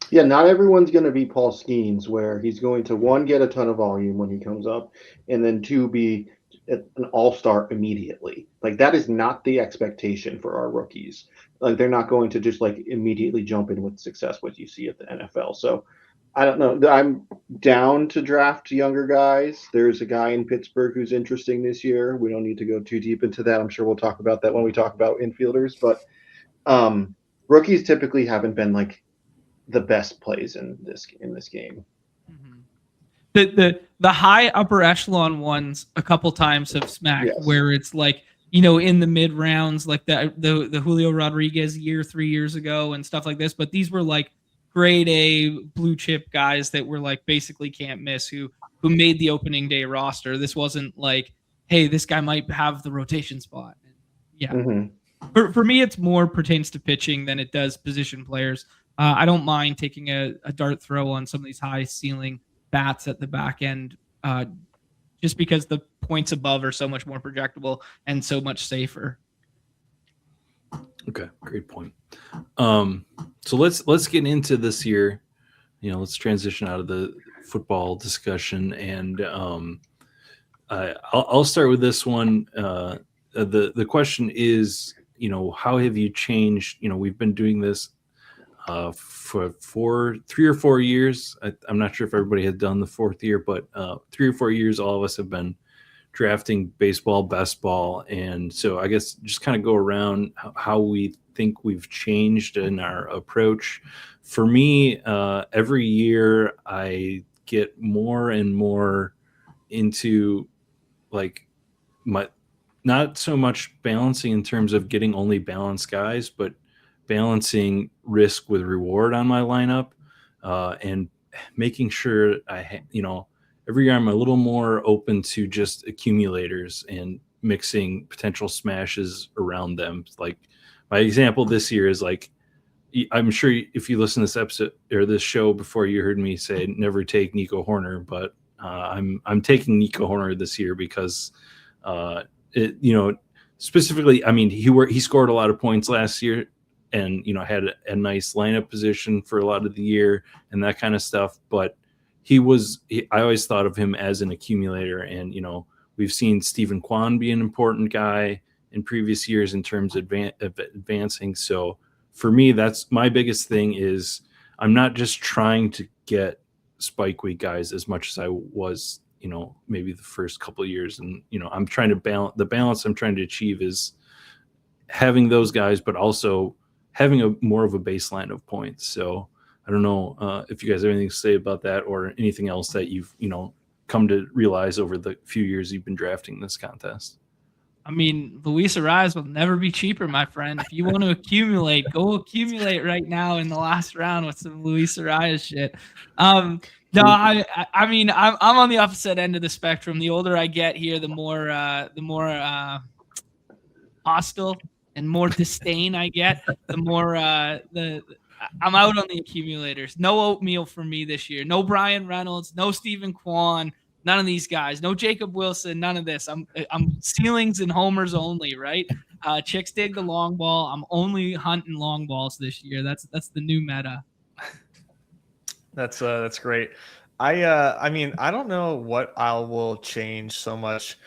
Yeah, not everyone's going to be Paul Skeens, where he's going to, 1, get a ton of volume when he comes up, and then 2, be an all-star immediately. Like, that is not the expectation for our rookies. Like, they're not going to just immediately jump in with success, what you see at the NFL. So I don't know. I'm down to draft younger guys. There's a guy in Pittsburgh who's interesting this year. We don't need to go too deep into that. I'm sure we'll talk about that when we talk about infielders. But rookies typically haven't been the best plays in this game. Mm-hmm. The high upper echelon ones a couple times have smacked, yes, where it's in the mid rounds, like the Julio Rodriguez year 3 years ago and stuff like this. But these were grade A blue chip guys that were basically can't miss who made the opening day roster. This wasn't hey, this guy might have the rotation spot. Yeah. Mm-hmm. For me, it's more pertains to pitching than it does position players. I don't mind taking a dart throw on some of these high ceiling bats at the back end, just because the points above are so much more projectable and so much safer. Okay, great point. So let's get into this year. Let's transition out of the football discussion, and I'll start with this one. The question is, how have you changed? We've been doing this for 3 or 4 years. I'm not sure if everybody has done the 4th year, but 3 or 4 years, all of us have been drafting baseball, best ball. And so I guess just kind of go around how we think we've changed in our approach. For me, every year I get more and more into not so much balancing in terms of getting only balanced guys, but balancing risk with reward on my lineup, and making sure every year I'm a little more open to just accumulators and mixing potential smashes around them. Like my example this year is I'm sure if you listen to this episode or this show before, you heard me say never take Nico Horner, but I'm taking Nico Horner this year because specifically, I mean, he scored a lot of points last year and had a nice lineup position for a lot of the year and that kind of stuff, but I always thought of him as an accumulator, and we've seen Stephen Kwan be an important guy in previous years in terms of advancing. So for me, that's my biggest thing is I'm not just trying to get spike week guys as much as I was, maybe the first couple of years. And, I'm trying to balance I'm trying to achieve is having those guys, but also having more of a baseline of points. So I don't know if you guys have anything to say about that or anything else that you've, come to realize over the few years you've been drafting this contest. I mean, Luis Ariz will never be cheaper, my friend. If you want to accumulate, go accumulate right now in the last round with some Luis Ariz shit. No, I mean, I'm on the opposite end of the spectrum. The older I get here, the more hostile and more disdain I get. The more I'm out on the accumulators. No oatmeal for me this year. No Brian Reynolds. No Stephen Kwan. None of these guys. No Jacob Wilson. None of this. I'm ceilings and homers only. Right? Chicks dig the long ball. I'm only hunting long balls this year. That's the new meta. That's great. I mean, I don't know what I will change so much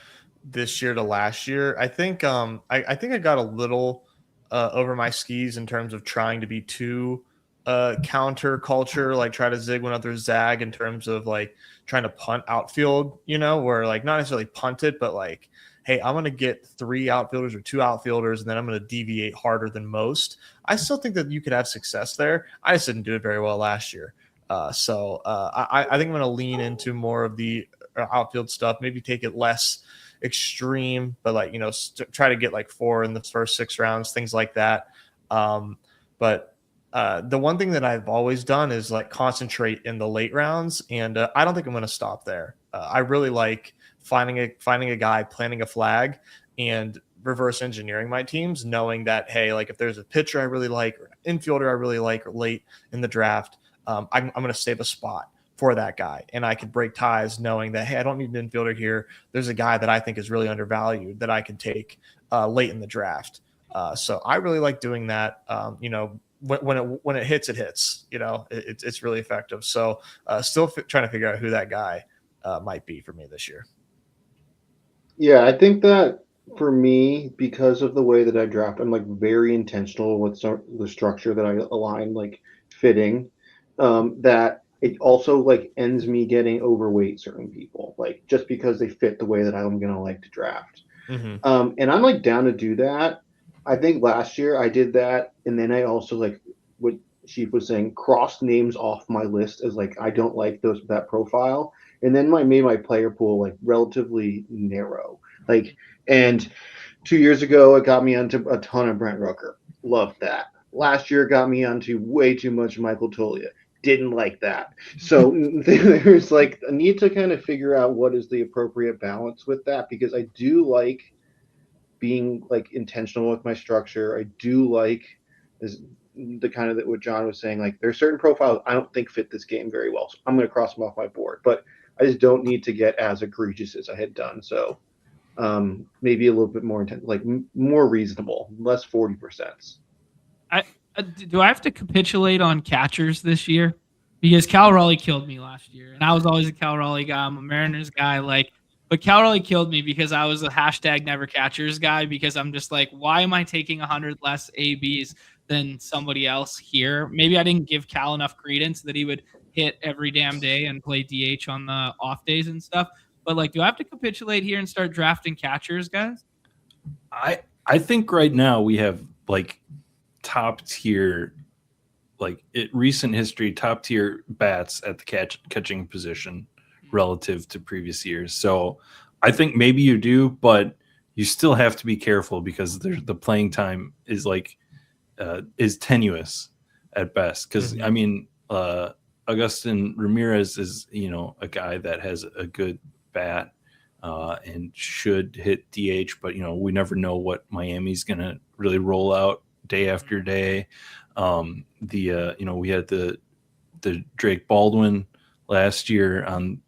this year to last year. I think I think I got a little over my skis in terms of trying to be too counter culture, like try to zig when others zag in terms of like trying to punt outfield, you know, where like not necessarily punt it, but like, hey, I'm going to get 3 outfielders or 2 outfielders, and then I'm going to deviate harder than most. I still think that you could have success there. I just didn't do it very well last year. So I think I'm going to lean into more of the outfield stuff, maybe take it less extreme, but like, you know, try to get like 4 in the first 6 rounds, things like that. But the one thing that I've always done is like concentrate in the late rounds. And I don't think I'm going to stop there. I really like finding a guy, planting a flag, and reverse engineering my teams, knowing that, hey, like if there's a pitcher I really like or an infielder I really like or late in the draft, I'm going to save a spot for that guy. And I can break ties knowing that, hey, I don't need an infielder here. There's a guy that I think is really undervalued that I can take late in the draft. So I really like doing that. You know, when it hits, it hits. You know, it's really effective. So still trying to figure out who that guy might be for me this year. Yeah, I think that for me, because of the way that I draft, I'm like very intentional with the structure that I align, like fitting. That it also like ends me getting overweight certain people, like just because they fit the way that I'm gonna like to draft. Mm-hmm. And I'm like down to do that. I think last year I did that, and then I also like what Sheep was saying, crossed names off my list as like I don't like that profile, and then made my player pool like relatively narrow. Like, and 2 years ago it got me onto a ton of Brent Rooker. Loved that. Last year it got me onto way too much Michael Toglia. Didn't like that. So there's like a need to kind of figure out what is the appropriate balance with that, because I do like being like intentional with my structure. I do like the kind of that what John was saying, like there's certain profiles I don't think fit this game very well, so I'm going to cross them off my board, but I just don't need to get as egregious as I had done. So maybe a little bit more intense, like more reasonable, less 40%. Do I have to capitulate on catchers this year? Because Cal Raleigh killed me last year, and I was always a Cal Raleigh guy. I'm a Mariners guy, but Cal Raleigh killed me because I was a hashtag never catchers guy, because I'm just like, why am I taking 100 less ABs than somebody else here? Maybe I didn't give Cal enough credence that he would hit every damn day and play DH on the off days and stuff. But like, do I have to capitulate here and start drafting catchers, guys? I think right now we have like top tier, like recent history, top tier bats at the catching position relative to previous years. So I think maybe you do, but you still have to be careful because the playing time is like is tenuous at best. Because I mean, Agustin Ramirez is, you know, a guy that has a good bat and should hit DH, but you know, we never know what Miami's gonna really roll out day after day. You know, we had the Drake Baldwin last year on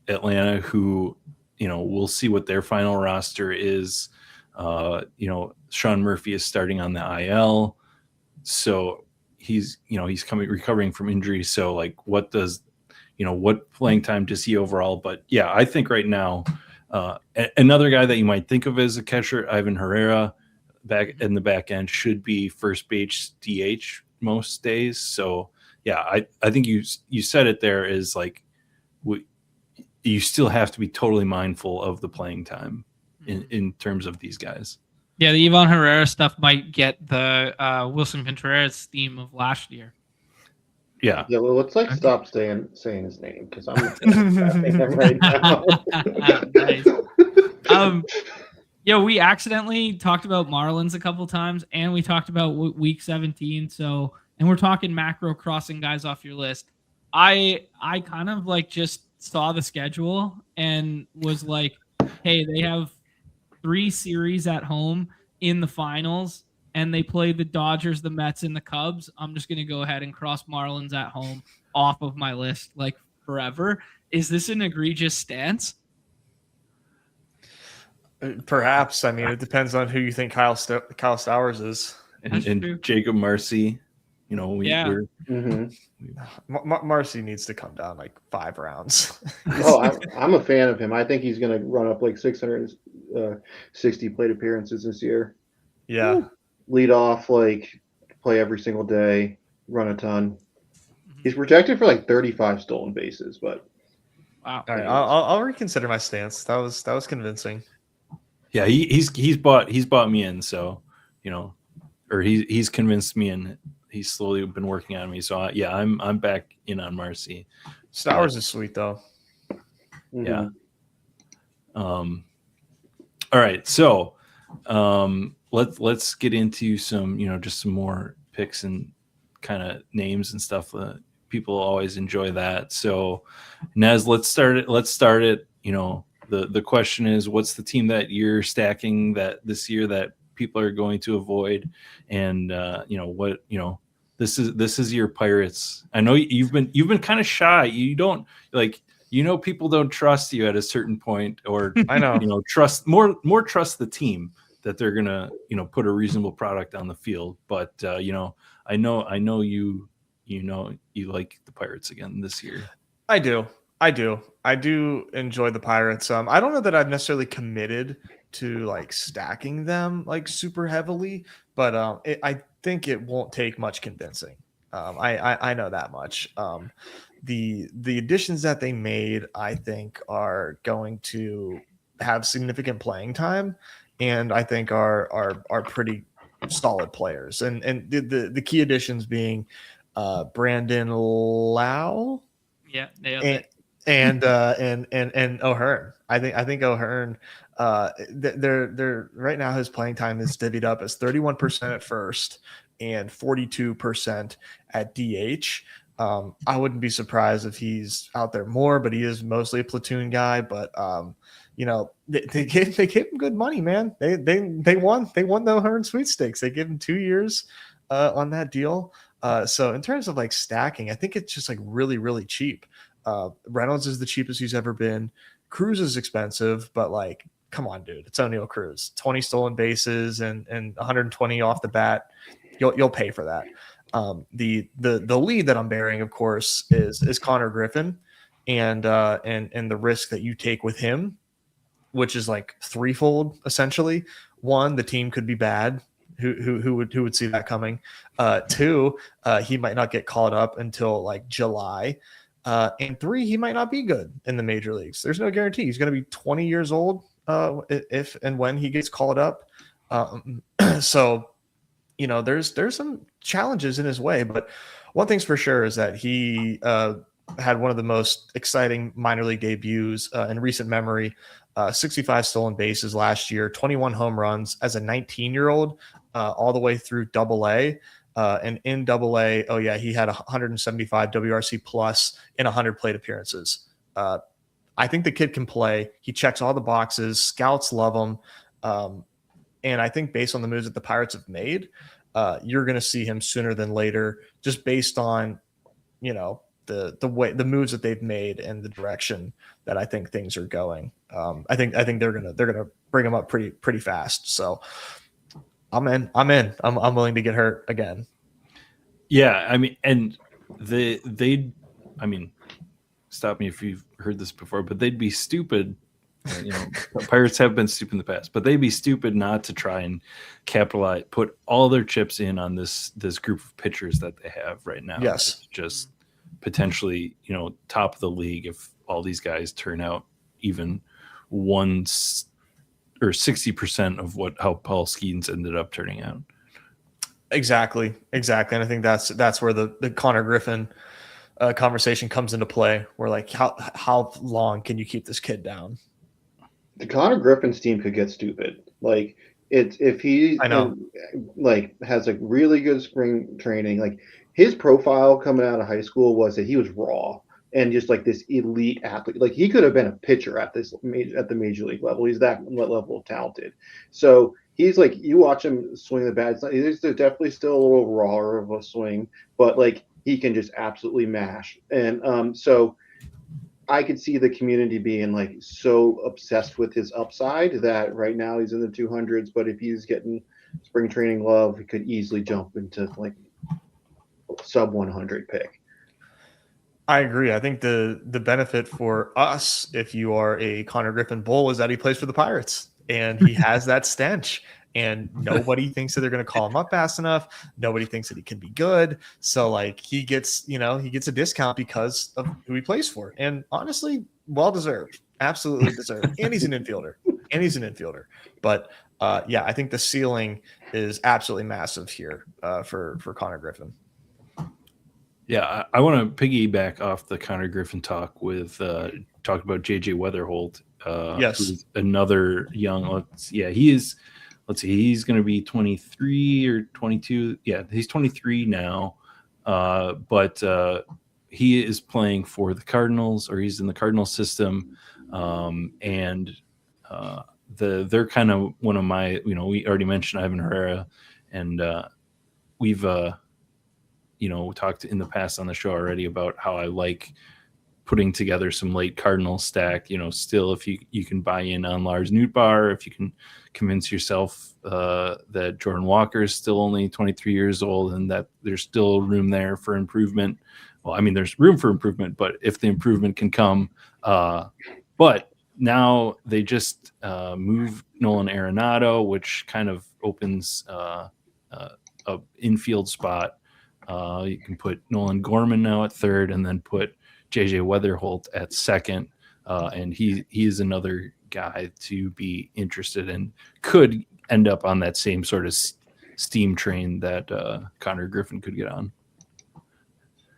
Atlanta, who, you know, we'll see what their final roster is. You know, Sean Murphy is starting on the IL, so he's recovering from injury. So like, what playing time does he overall? But yeah, I think right now, another guy that you might think of as a catcher, Ivan Herrera, back in the back end, should be first base DH most days. So yeah, I think you said it there, is like you still have to be totally mindful of the playing time in terms of these guys. Yeah, the Ivan Herrera stuff might get the Wilson Contreras theme of last year. Yeah. Yeah, well, let's like stop saying his name, because I'm drafting him right now. Nice. we accidentally talked about Marlins a couple times, and we talked about week 17. So, and we're talking macro crossing guys off your list. I kind of like just saw the schedule and was like, hey, they have 3 series at home in the finals, and they play the Dodgers, the Mets, and the Cubs. I'm just gonna go ahead and cross Marlins at home off of my list like forever. Is this an egregious stance? Perhaps. I mean, it depends on who you think Kyle Stowers is. That's And true. Jacob Marcy, we're Marcy needs to come down like 5 rounds. I'm a fan of him. I think he's going to run up like 660 plate appearances this year. Yeah. Lead off, like play every single day, run a ton. He's projected for like 35 stolen bases, but Wow. All right, I'll reconsider my stance. That was convincing. Yeah, he's bought me in, so or he's convinced me, and he's slowly been working on me. So I'm back in on Marcy. Stowers is sweet though. Yeah. All right, so let's get into some just some more picks and kind of names and stuff. People always enjoy that. So Nez, let's start it. The question is, what's the team that you're stacking that this year that people are going to avoid? And this is your Pirates. I know you've been kind of shy. You don't people don't trust you at a certain point, or I know. trust the team that they're gonna put a reasonable product on the field. But I know you like the Pirates again this year. I do enjoy the Pirates. I don't know that I've necessarily committed to like stacking them like super heavily, but I think it won't take much convincing. I know that much. The additions that they made, I think, are going to have significant playing time, and I think are pretty solid players. And the key additions being Brandon Lau. Yeah, nailed it. And O'Hearn. I think O'Hearn. They're right now his playing time is divvied up as 31% at first and 42% at DH. I wouldn't be surprised if he's out there more, but he is mostly a platoon guy. But they gave him good money, man. They won the O'Hearn sweepstakes. They gave him 2 years on that deal. So in terms of like stacking, I think it's just like really, really cheap. Reynolds is the cheapest he's ever been. Cruz is expensive, but like, come on, dude, it's O'Neal Cruz. 20 stolen bases and 120 off the bat. You'll pay for that. The lead that I'm bearing, of course, is Connor Griffin, and the risk that you take with him, which is like threefold essentially. One, the team could be bad. Who would see that coming? 2, he might not get called up until like July. And 3, he might not be good in the major leagues. There's no guarantee. He's going to be 20 years old if and when he gets called up. So, there's some challenges in his way. But one thing's for sure is that he had one of the most exciting minor league debuts in recent memory. 65 stolen bases last year, 21 home runs as a 19-year-old, all the way through Double-A. And in Double-A, he had 175 WRC plus in 100 plate appearances. I think the kid can play. He checks all the boxes. Scouts love him. And I think based on the moves that the Pirates have made, you're going to see him sooner than later, just based on, the moves that they've made and the direction that I think things are going. I think they're gonna bring him up pretty fast. So I'm in. I'm willing to get hurt again. Yeah, I mean, and stop me if you've heard this before, but they'd be stupid. Pirates have been stupid in the past, but they'd be stupid not to try and capitalize, put all their chips in on this group of pitchers that they have right now. Yes, it's just potentially top of the league if all these guys turn out even 1 or 60% of how Paul Skeens ended up turning out. Exactly. And I think that's where the Connor Griffin conversation comes into play. Where like how long can you keep this kid down? the Connor Griffin's team could get stupid. Like it's if he I know. like has a really good spring training. Like his profile coming out of high school was that he was raw and just like this elite athlete. Like he could have been a pitcher at the major league level. He's that level of talented. So he's like you watch him swing the bat. There's definitely still a little rawer of a swing, but like he can just absolutely mash. And so I could see the community being like so obsessed with his upside that right now he's in the 200s, but if he's getting spring training love, he could easily jump into like sub 100 pick. I agree. I think the benefit for us, if you are a Connor Griffin bull, is that he plays for the Pirates and he has that stench. And nobody thinks that they're going to call him up fast enough. Nobody thinks that he can be good. So like he gets a discount because of who he plays for. And honestly, well deserved, absolutely deserved. And he's an infielder. But yeah, I think the ceiling is absolutely massive here for Connor Griffin. Yeah, I want to piggyback off the Connor Griffin talk with talk about JJ Weatherholt. Yes, who's another young. Let's see, he's going to be 23 or 22. Yeah, he's 23 now, but he is playing for the Cardinals, or he's in the Cardinals system, and they're kind of one of my. We already mentioned Ivan Herrera, and we've talked in the past on the show already about how I like putting together some late Cardinal stack. Still, if you can buy in on Lars Nootbaar, if you can convince yourself that Jordan Walker is still only 23 years old and that there's still room there for improvement. Well, I mean, there's room for improvement, but if the improvement can come, but now they just moved Nolan Arenado, which kind of opens a infield spot. You can put Nolan Gorman now at third, and then put JJ Weatherholt at second, and he is another guy to be interested in. Could end up on that same sort of steam train that Connor Griffin could get on.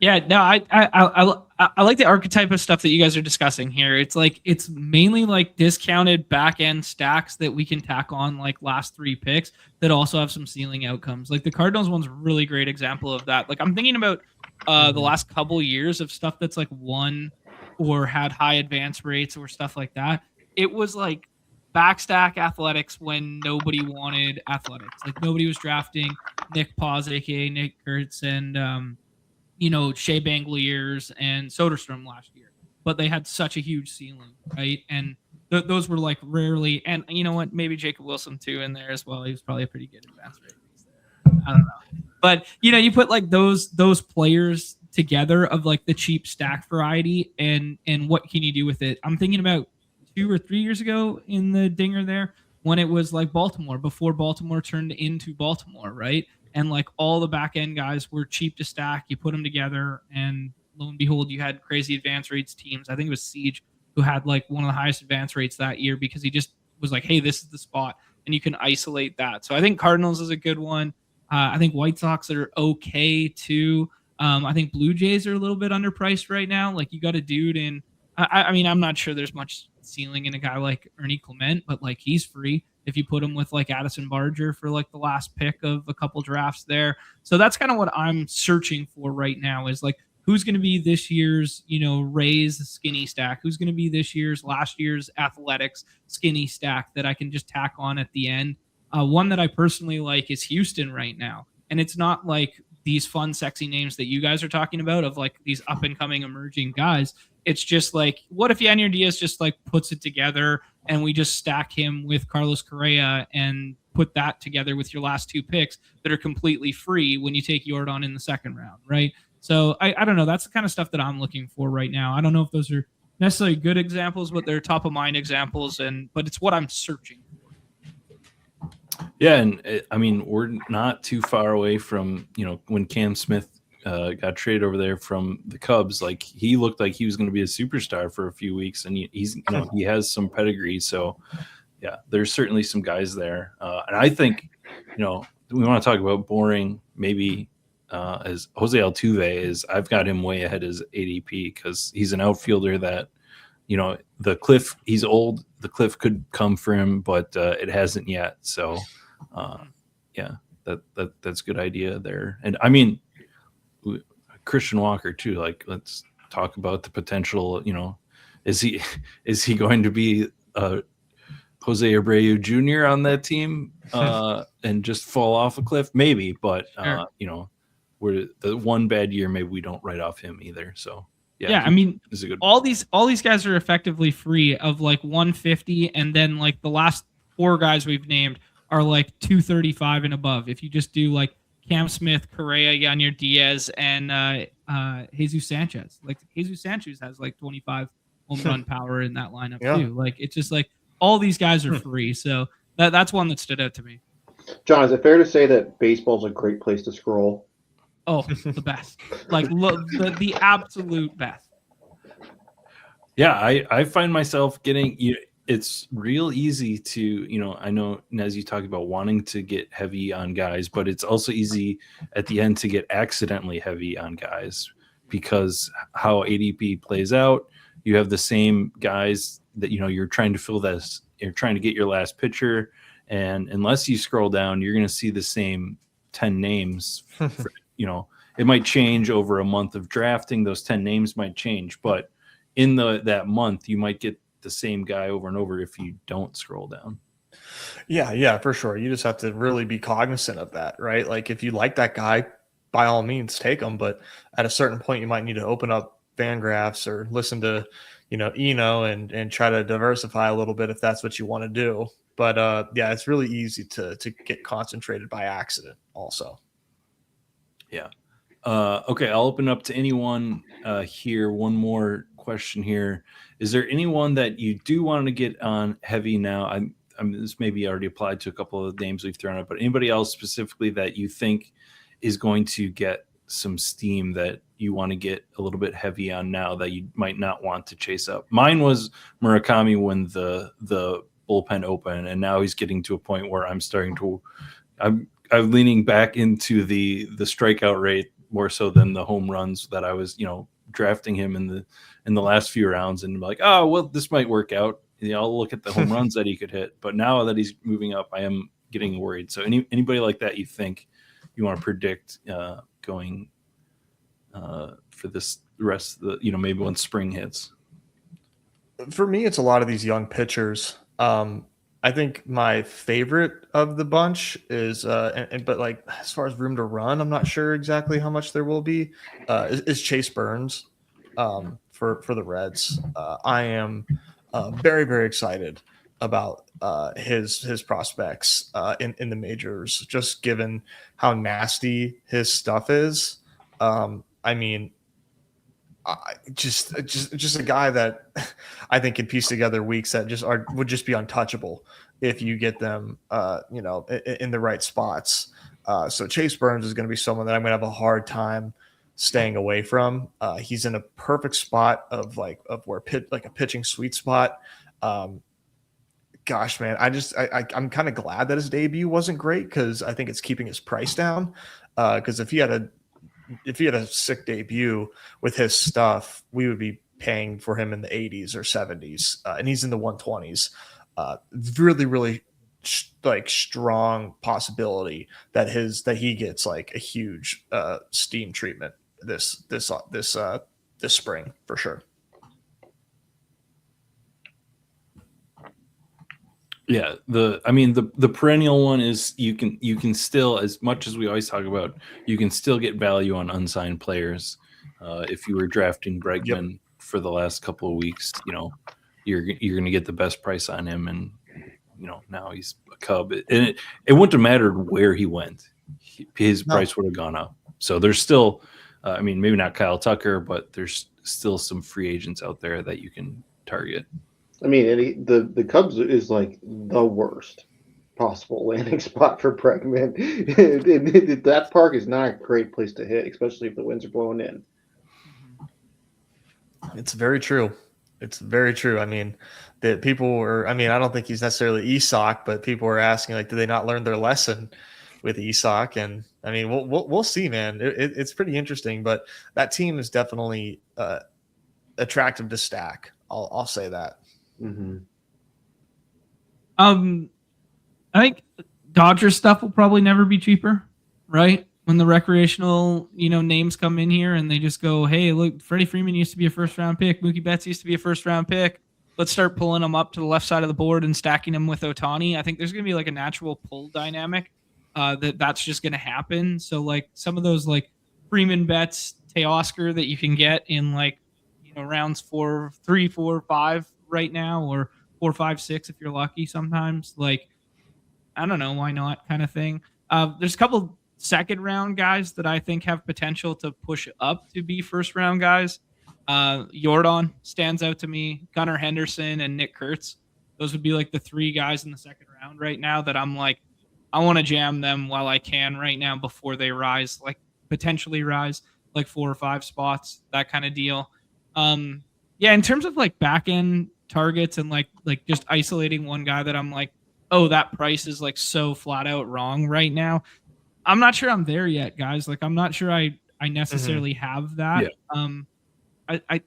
Yeah, no, I like the archetype of stuff that you guys are discussing here. It's mainly like discounted back end stacks that we can tack on like last 3 picks that also have some ceiling outcomes. Like the Cardinals one's a really great example of that. Like I'm thinking about the last couple years of stuff that's like won or had high advance rates or stuff like that. It was like backstack athletics when nobody wanted athletics. Like nobody was drafting Nick Paz, aka Nick Kurtz, and Shea Bangliers and Soderstrom last year, but they had such a huge ceiling, right? And those were like rarely, and you know what? Maybe Jacob Wilson too in there as well. He was probably a pretty good advance rate. I don't know, but you put like those players together of like the cheap stack variety, and what can you do with it? I'm thinking about 2 or 3 years ago in the dinger there when it was like Baltimore before Baltimore turned into Baltimore, right? And like all the back end guys were cheap to stack. You put them together, and lo and behold, you had crazy advance rates teams. I think it was Siege who had like one of the highest advance rates that year because he just was like, hey, this is the spot. And you can isolate that. So I think Cardinals is a good one. I think White Sox are okay too. I think Blue Jays are a little bit underpriced right now. Like you got a dude in, I mean, I'm not sure there's much ceiling in a guy like Ernie Clement, but like he's free if you put him with like Addison Barger for like the last pick of a couple drafts there. So that's kind of what I'm searching for right now is like, who's going to be this year's, Rays skinny stack? Who's going to be this year's, last year's Athletics skinny stack that I can just tack on at the end? One that I personally like is Houston right now. And it's not like these fun, sexy names that you guys are talking about of like these up and coming emerging guys. It's just like, what if Yannier Diaz just like puts it together and we just stack him with Carlos Correa and put that together with your last 2 picks that are completely free when you take Yordan in the second round, right? So I don't know. That's the kind of stuff that I'm looking for right now. I don't know if those are necessarily good examples, but they're top of mind examples, but it's what I'm searching for. Yeah, and I mean, we're not too far away from, when Cam Smith got traded over there from the Cubs. Like he looked like he was going to be a superstar for a few weeks, and he's he has some pedigree. So yeah, there's certainly some guys there, and I think we want to talk about boring maybe as Jose Altuve is. I've got him way ahead as ADP because he's an outfielder that the cliff, he's old. The cliff could come for him, but it hasn't yet. So, yeah, that's a good idea there. And I mean, Christian Walker too. Like, let's talk about the potential. Is he going to be Jose Abreu Jr. on that team and just fall off a cliff? Maybe, but we're the one bad year. Maybe we don't write off him either. So I mean, is a good all these guys are effectively free of like 150, and then like the last 4 guys we've named are like 235 and above. If you just do like Cam Smith, Correa, Yanier Diaz, and Jesus Sanchez. Like Jesus Sanchez has like 25 home run power in that lineup too. Like it's just like all these guys are free. So that's one that stood out to me. John, is it fair to say that baseball's a great place to scroll? Oh, the best. Like the absolute best. Yeah, I find myself getting it's real easy to, I know, Nez, you talk about wanting to get heavy on guys, but it's also easy at the end to get accidentally heavy on guys because how ADP plays out, you have the same guys that, you're trying to fill this, you're trying to get your last pitcher. And unless you scroll down, you're going to see the same 10 names. It might change over a month of drafting. Those 10 names might change, but in that month, you might get the same guy over and over if you don't scroll down. Yeah, for sure. You just have to really be cognizant of that, right? Like if you like that guy, by all means, take him. But at a certain point, you might need to open up Fangraphs or listen to, Eno and try to diversify a little bit if that's what you want to do. But it's really easy to get concentrated by accident also. Yeah. Okay, I'll open up to anyone here. One more question here. Is there anyone that you do want to get on heavy now? I mean, this maybe already applied to a couple of the names we've thrown out, but anybody else specifically that you think is going to get some steam that you want to get a little bit heavy on now that you might not want to chase up? Mine was Murakami when the bullpen opened, and now he's getting to a point where I'm leaning back into the strikeout rate more so than the home runs that I was, drafting him in the last few rounds and like, oh, well, this might work out. I'll look at the home runs that he could hit. But now that he's moving up, I am getting worried. So anybody like that you think you want to predict going for this rest of the, maybe when spring hits? For me, it's a lot of these young pitchers. I think my favorite of the bunch is, but like as far as room to run, I'm not sure exactly how much there will be. Is Chase Burns for the Reds? I am very, very excited about his prospects in the majors, just given how nasty his stuff is. I mean, just a guy that I think can piece together weeks that would just be untouchable if you get them, in the right spots. So Chase Burns is going to be someone that I'm going to have a hard time staying away from. He's in a perfect spot of where a pitching sweet spot. Gosh, man, I'm kind of glad that his debut wasn't great because I think it's keeping his price down. Because if he had a sick debut with his stuff, we would be paying for him in the 80s or 70s, and he's in the 120s. Really, really strong possibility that he gets like a huge steam treatment this spring for sure. Yeah, the perennial one is you can still, as much as we always talk about, you can still get value on unsigned players. If you were drafting Bregman for the last couple of weeks, you're going to get the best price on him, and now he's a Cub, and it wouldn't have mattered where he went, his price would have gone up. So there's still, maybe not Kyle Tucker, but there's still some free agents out there that you can target. The Cubs is like the worst possible landing spot for Bregman. That park is not a great place to hit, especially if the winds are blowing in. It's very true. It's very true. That people were. I don't think he's necessarily Esoc, but people were asking did they not learn their lesson with Esoc? And we'll see, man. It's pretty interesting, but that team is definitely attractive to stack I'll say that. Mm-hmm. I think Dodgers stuff will probably never be cheaper, right? When the recreational, names come in here and they just go, hey, look, Freddie Freeman used to be a first round pick. Mookie Betts used to be a first round pick. Let's start pulling them up to the left side of the board and stacking them with Ohtani. I think there's going to be like a natural pull dynamic that's just going to happen. So like some of those like Freeman Betts, Teoscar that you can get in like, rounds 3, 4, 5 right now, or 4, 5, 6 if you're lucky sometimes. Like, I don't know, why not kind of thing. There's a couple second round guys that I think have potential to push up to be first round guys. Jordan stands out to me, Gunnar Henderson and Nick Kurtz. Those would be like the 3 guys in the second round right now that I'm like, I want to jam them while I can right now before they rise, like potentially rise like 4 or 5 spots, that kind of deal. Yeah, in terms of like back end targets and like just isolating one guy that I'm like, oh, that price is like so flat out wrong right now. I'm not sure I'm there yet, guys. Like, I'm not sure I necessarily have that. Yeah. I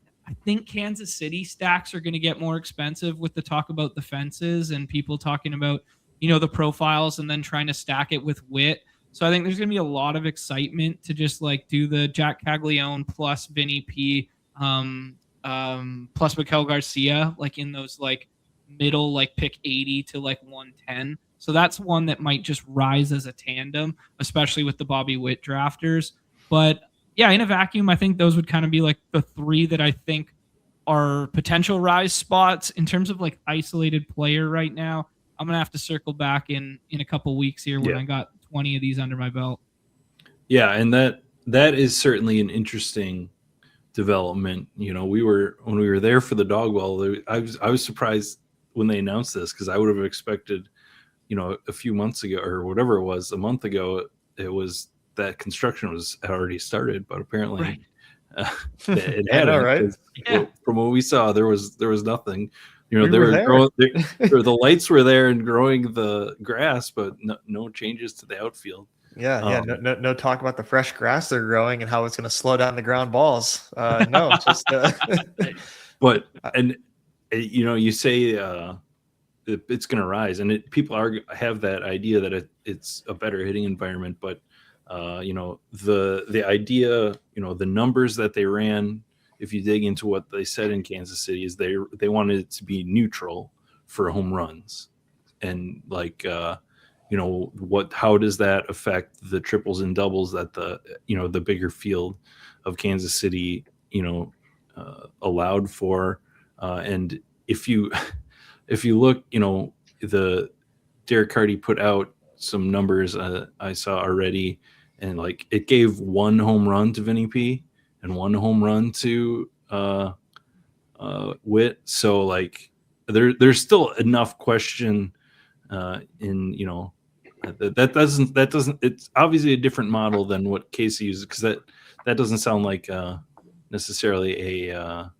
think Kansas City stacks are going to get more expensive with the talk about the fences and people talking about, the profiles and then trying to stack it with Witt. So I think there's going to be a lot of excitement to just like do the Jack Caglione plus Vinny P plus Miguel Garcia, like in those like middle, like pick 80 to like 110. So that's one that might just rise as a tandem, especially with the Bobby Witt drafters. But yeah, in a vacuum, I think those would kind of be like the 3 that I think are potential rise spots. In terms of like isolated player right now, I'm gonna have to circle back in a couple weeks here when I got 20 of these under my belt. Yeah, and that is certainly an interesting development. When we were there for the dog bowl, I was surprised when they announced this, because I would have expected, a few months ago or whatever it was, a month ago, it was that construction was already started, but apparently it hadn't. Right? Yeah. From what we saw, there was nothing. They We were were there. growing, the lights were there and growing the grass, but no changes to the outfield. Yeah. No talk about the fresh grass they're growing and how it's going to slow down the ground balls. No, just. But and you say it's going to rise, and people have that idea that it's a better hitting environment, but the idea, the numbers that they ran, if you dig into what they said in Kansas City, is they wanted it to be neutral for home runs, and like how does that affect the triples and doubles that the bigger field of Kansas City allowed for, and if you look, the Derek Carty put out some numbers I saw already, and like it gave 1 home run to Vinny P and 1 home run to Witt. So like there's still enough question in that doesn't it's obviously a different model than what Casey uses, because that doesn't sound like necessarily a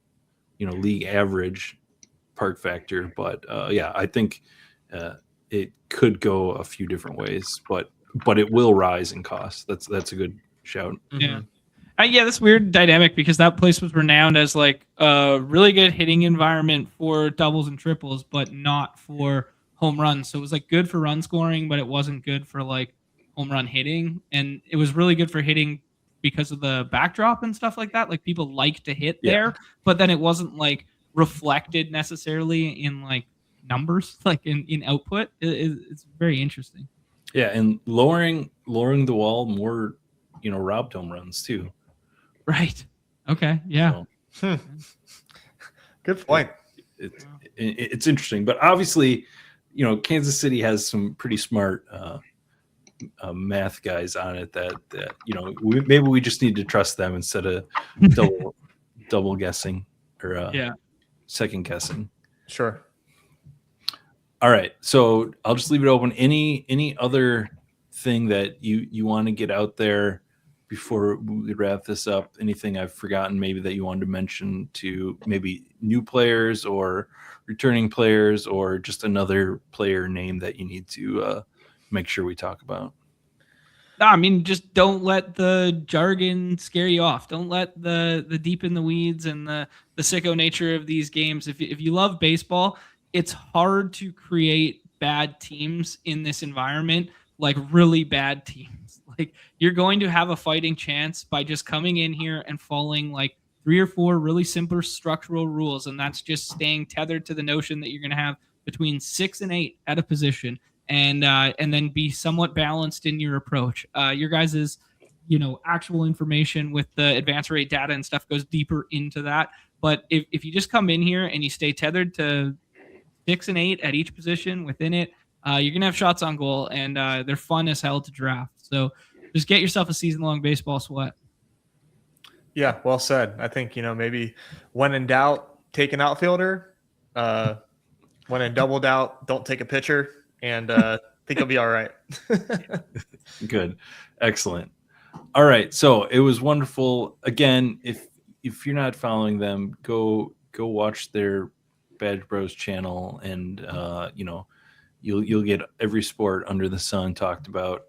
league average park factor, but I think it could go a few different ways, but it will rise in cost. That's a good shout. Yeah. This weird dynamic, because that place was renowned as like a really good hitting environment for doubles and triples, but not for home runs. So it was like good for run scoring, but it wasn't good for like home run hitting. And it was really good for hitting because of the backdrop and stuff like that. Like people like to hit there, but then it wasn't like reflected necessarily in like numbers, like in output. It's very interesting. Yeah, and lowering the wall more, robbed home runs too. Right. Okay. Yeah. So, good point. It's interesting, but obviously, Kansas City has some pretty smart math guys on it that maybe we just need to trust them instead of double guessing or second guessing. Sure. All right, so I'll just leave it open. Any other thing that you want to get out there before we wrap this up? Anything I've forgotten maybe that you wanted to mention to maybe new players or returning players, or just another player name that you need to make sure we talk about? No, I mean, just don't let the jargon scare you off. Don't let the deep in the weeds and the sicko nature of these games. If you love baseball, it's hard to create bad teams in this environment, like really bad teams. Like you're going to have a fighting chance by just coming in here and following like 3 or 4 really simple structural rules, and that's just staying tethered to the notion that you're going to have between 6 and 8 at a position, and then be somewhat balanced in your approach. Your guys's, actual information with the advance rate data and stuff goes deeper into that. But if you just come in here and you stay tethered to 6 and 8 at each position within it, you're gonna have shots on goal, and they're fun as hell to draft. So just get yourself a season-long baseball sweat. Yeah, well said. I think, maybe when in doubt, take an outfielder. When in double doubt, don't take a pitcher, and think you'll be all right. Good. Excellent. All right. So it was wonderful. Again, if you're not following them, go watch their Badge Bros channel, and you'll get every sport under the sun talked about.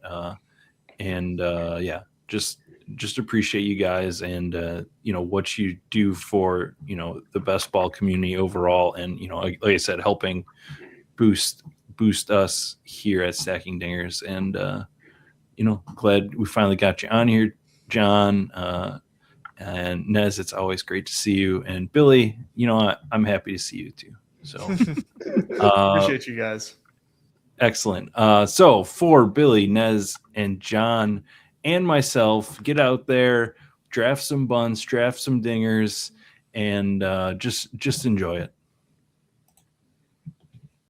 Just appreciate you guys, and what you do for the best ball community overall, and like I said, helping boost us here at Stacking Dingers. And glad we finally got you on here, Jon, and Nez. It's always great to see you, and Billy, I'm happy to see you too. So appreciate you guys. Excellent. So for Billy, Nez, and Jon and myself, get out there, draft some bunts, draft some dingers, and just enjoy it.